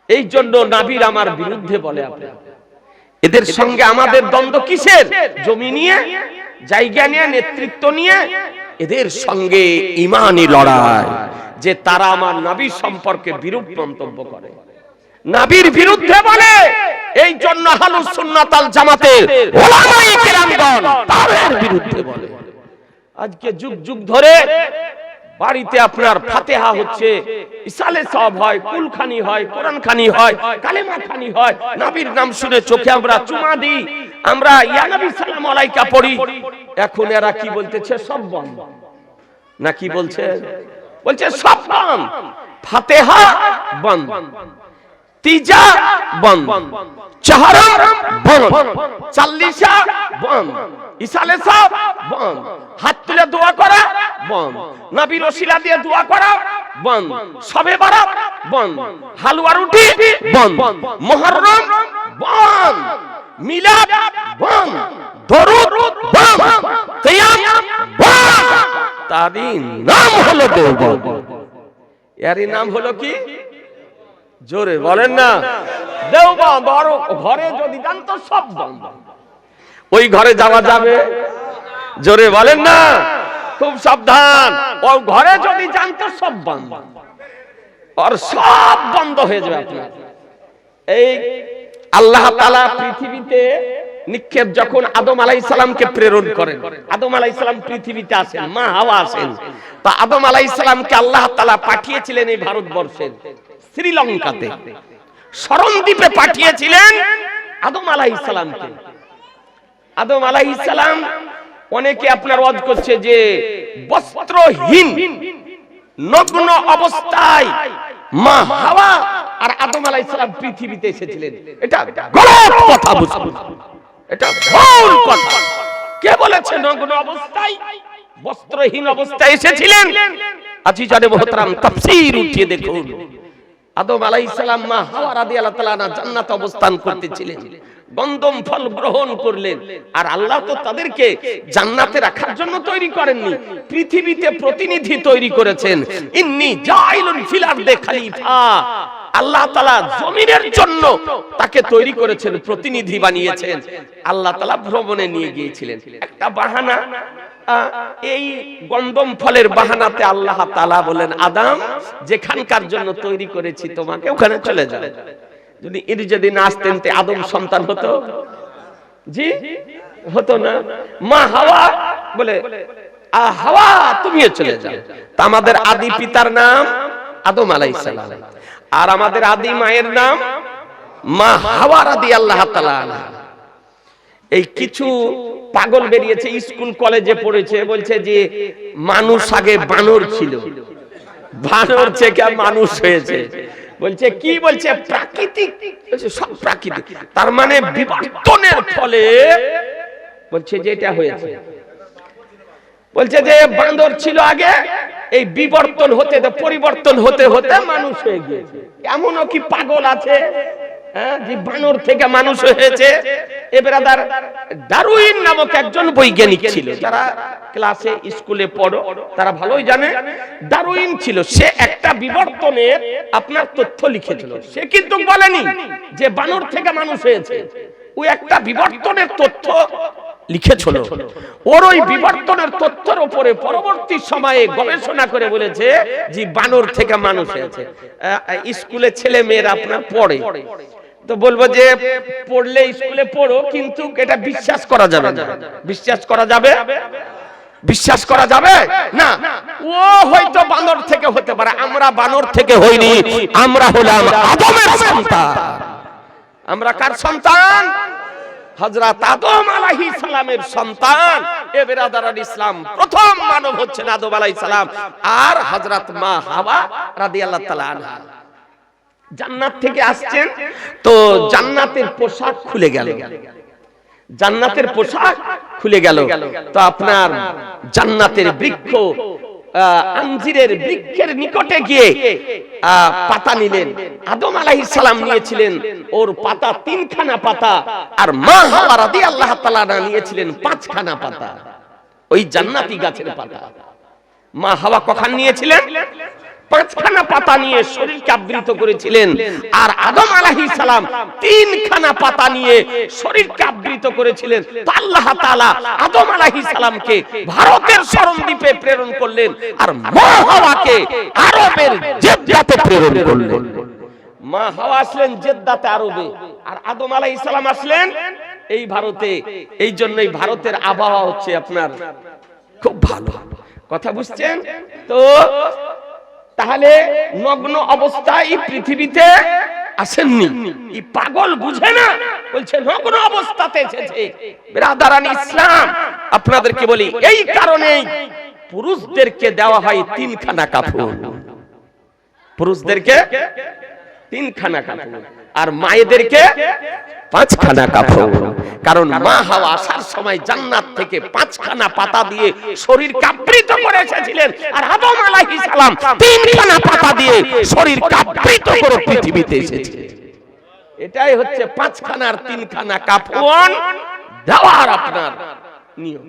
এই জন্য নবীর আমার বিরুদ্ধে বলে আপনি। এদের সঙ্গে আমাদের দ্বন্দ্ব কিসের? জমি নিয়ে, জায়গা নিয়ে, নেতৃত্ব নিয়ে। এদের সঙ্গে ঈমানি লড়াই, যে তারা আমার নবী সম্পর্কে বিরূপ মন্তব্য করে, নবীর বিরুদ্ধে বলে। এই জন্য আহলুস সুন্নাত ওয়াল জামাতের উলামায়ে কেরামগণ তাদের বিরুদ্ধে বলে। আজকে যুগ যুগ ধরে বাড়িতে আপনার ফাতিহা হচ্ছে, ইসালে সওয়াব হয়, কুলখানি হয়, কোরআনখানি হয়, কালেমাখানি হয়, নবীর নাম শুনে চোখে আমরা চুমা দিই, আমরা ইয়া নবী সালাম আলাইকা পড়ি। এখন এরা কি বলতেছে? সব বন্ধ না, কি বলছে? বলছে সব বন্ধ, ফাতিহা বন্ধ, তিজা বন্ধ, চাহারাম বন্ধ, চাল্লিশা বন্ধ, ইসালে সওয়াব বন্ধ, হাত তুলে দোয়া করা বন্ধ, নবীর ওসিলা দিয়ে দোয়া করা বন্ধ, শবে বরাত বন্ধ, হালুয়া রুটি বন্ধ, মুহররম বন্ধ, মিলাদ বন্ধ, দরুদ বন্ধ, কিয়াম বন্ধ। তারই নাম হলো দেওবন্দ। এরই নাম হলো কি? জোরে বলেন না, দেওবন্দ। ঘরে যদি যান তো সব বন্ধ, ওই ঘরে যাওয়া যাবে? জোরে বলেন না, খুব সাবধান। ওই ঘরে যদি যান তো সব বন্ধ, আর সব বন্ধ হয়ে যাবে আপনার। এই আল্লাহ তাআলা পৃথিবীতে নিক্ষেপ যখন আদম আলাইহিস সালামকে প্রেরণ করেন, আদম আলাইহিস সালাম পৃথিবীতে আসেন, মা হাওয়া আসেন, তা আদম আলাইহিস সালামকে আল্লাহ তাআলা পাঠিয়েছিলেন এই ভারতবর্ষের শ্রীলঙ্কাতে, শরণদ্বীপে পাঠিয়েছিলেন আদম আলাইহিস সালামকে। আদম আলাইহিস সালাম, অনেকে আপনার ওয়াজ করছে যে বস্ত্রহীন নগ্ন অবস্থায় মা হাওয়া আর আদম আলাইহিস সালাম পৃথিবীতে এসেছিলেন। এটা গলত কথা, বুঝুন, এটা ভুল কথা। কে বলেছে নগ্ন অবস্থায়, বস্ত্রহীন অবস্থায় এসেছিলেন? আজিজানে মুহতারাম, তাফসীর উঠিয়ে দেখুন। আদম আলাইহিস সালাম মা হাওয়া রাদিয়াল্লাহু তাআলা আনহা জান্নাতে অবস্থান করতেছিলেন, গন্ধম ফল গ্রহণ করলেন। আর আল্লাহ তো তাদেরকে জান্নাতে রাখার জন্য তৈরি করেননি, পৃথিবীতে প্রতিনিধি তৈরি করেছেন। ইন্নী জাইলুন ফিল আরদি খলিফা, আল্লাহ তাআলা জমিনের জন্য তাকে তৈরি করেছেন, প্রতিনিধি বানিয়েছেন। আল্লাহ তাআলা ভ্রমণে নিয়ে গিয়েছিলেন, একটা বাহানা, এই গন্ধম ফলের বাহানাতে আল্লাহ তাআলা বলেন, আদম যেখানকার জন্য তৈরি করেছি তোমাকে, ওখানে চলে যাও। যদি এর যদি না আসতেন তে আদম সন্তান হতো? জি হতো না। মা হাওয়া বলে, হাওয়া তুমিও চলে যাও। তা আমাদের আদি পিতার নাম আদম আলাইহিস সালাম, আর আমাদের আদি মায়ের নাম মা হাওয়া রাদিয়াল্লাহু তাআলা আনহা। এই কিছু পাগল বেরিয়েছে, স্কুল কলেজে পড়েছে, বলছে যে মানুষ আগে বানর ছিল, বানর থেকে মানুষ হয়েছে। বলছে কি? বলছে প্রাকৃতিক, বলছে সব প্রাকৃতিক। তার মানে বিবর্তনের ফলে বলছে যে এটা হয়েছে। বলছে যে বান্দর ছিল আগে, এই বিবর্তন হতে পরিবর্তন হতে হতে মানুষ হয়ে গিয়েছে। এমনও কি পাগল আছে যে বানর থেকে মানুষ হয়েছে? এ ব্রাদার, ডারউইন নামক একজন বৈজ্ঞানিক ছিল, যারা ক্লাসে স্কুলে পড়ো তারা ভালোই জানে। ডারউইন ছিল, সে একটা বিবর্তনের আপনার তথ্য লিখেছিল। সে কিন্তু বলেনি যে বানর থেকে মানুষ হয়েছে, ও একটা বিবর্তনের তথ্য লিখেছিল। ওর ওই বিবর্তনের তথ্যের উপরে পরবর্তী সময়ে গবেষণা করে বলেছে যে বানর থেকে মানুষ হয়েছে। স্কুলে ছেলে মেয়েরা আপনার পড়ে, তো বলবো যে পড়লে স্কুলে পড়ো, কিন্তু এটা বিশ্বাস করা যাবে না। বিশ্বাস করা যাবে? বিশ্বাস করা যাবে না। ও হয়তো বানর থেকে হতে পারে, আমরা বানর থেকে হইনি, আমরা হলাম আদমের সন্তান। আমরা কার সন্তান? হযরত আদম আলাইহিস সালামের সন্তান। এ বিরাদারান ইসলাম, প্রথম মানব হচ্ছেন আদম আলাইহিস সালাম, আর হযরত মা হাওয়া রাদিয়াল্লাহু তাআলা আনহা জান্নাত থেকে আসছেন। তো জান্নাতের পোশাক খুলে গেল, জান্নাতের পোশাক খুলে গেল। তো আপনার জান্নাতের বৃক্ষ, আঞ্জিরের বৃক্ষের নিকটে গিয়ে পাতা নিলেন। আদম আলাইহিস সালাম নিয়েছিলেন ওর পাতা 3খানা পাতা, আর মা হাওয়া রাদিয়াল্লাহু তাআলা নিয়েছিলেন 5খানা পাতা, ওই জান্নাতি গাছের পাতা। মা হাওয়া কখন নিয়েছিলেন? 5খানা পাতা নিয়ে শরীরকে আবৃত করেছিলেন, আর আদম আলাইহিস সালাম 3খানা পাতা নিয়ে শরীরকে আবৃত করেছিলেন। তো আল্লাহ তাআলা আদম আলাইহিস সালামকে ভারতের শরণদ্বীপে প্রেরণ করলেন, আর মা হাওয়াকে আরবের জেদ্দাতে প্রেরণ করলেন। মা হাওয়া আসলেন জেদ্দাতে আরবে, আর আদম আলাইহিস সালাম আসলেন এই ভারতে। এই জন্যই ভারতের আবহাওয়া হচ্ছে আপনার খুব ভালো। কথা বুঝছেন তো? তাহলে নগ্ন অবস্থায় পৃথিবীতে আসেননি, এই পাগল বুঝে না, বলছে নগ্ন অবস্থাতে এসেছে। বিরাদারান ইসলাম, আপনাদেরকে বলি, এই কারণেই পুরুষদেরকে দেওয়া হয় 3খানা কাপড়, পুরুষদেরকে 3খানা কাপড়, আর মায়েদেরকে 5খানা কাপড়। কারণ মা হাওয়া আসার সময় জান্নাত থেকে 5খানা পাতা দিয়ে শরীর কাবৃত করে এসেছিলেন, আর আদম আলাইহিস সালাম 3খানা পাতা দিয়ে শরীর কাবৃত করে পৃথিবীতে এসেছে। এটাই হচ্ছে 5খানা আর 3খানা কাপড় দেওয়ার আপনার নিয়ম।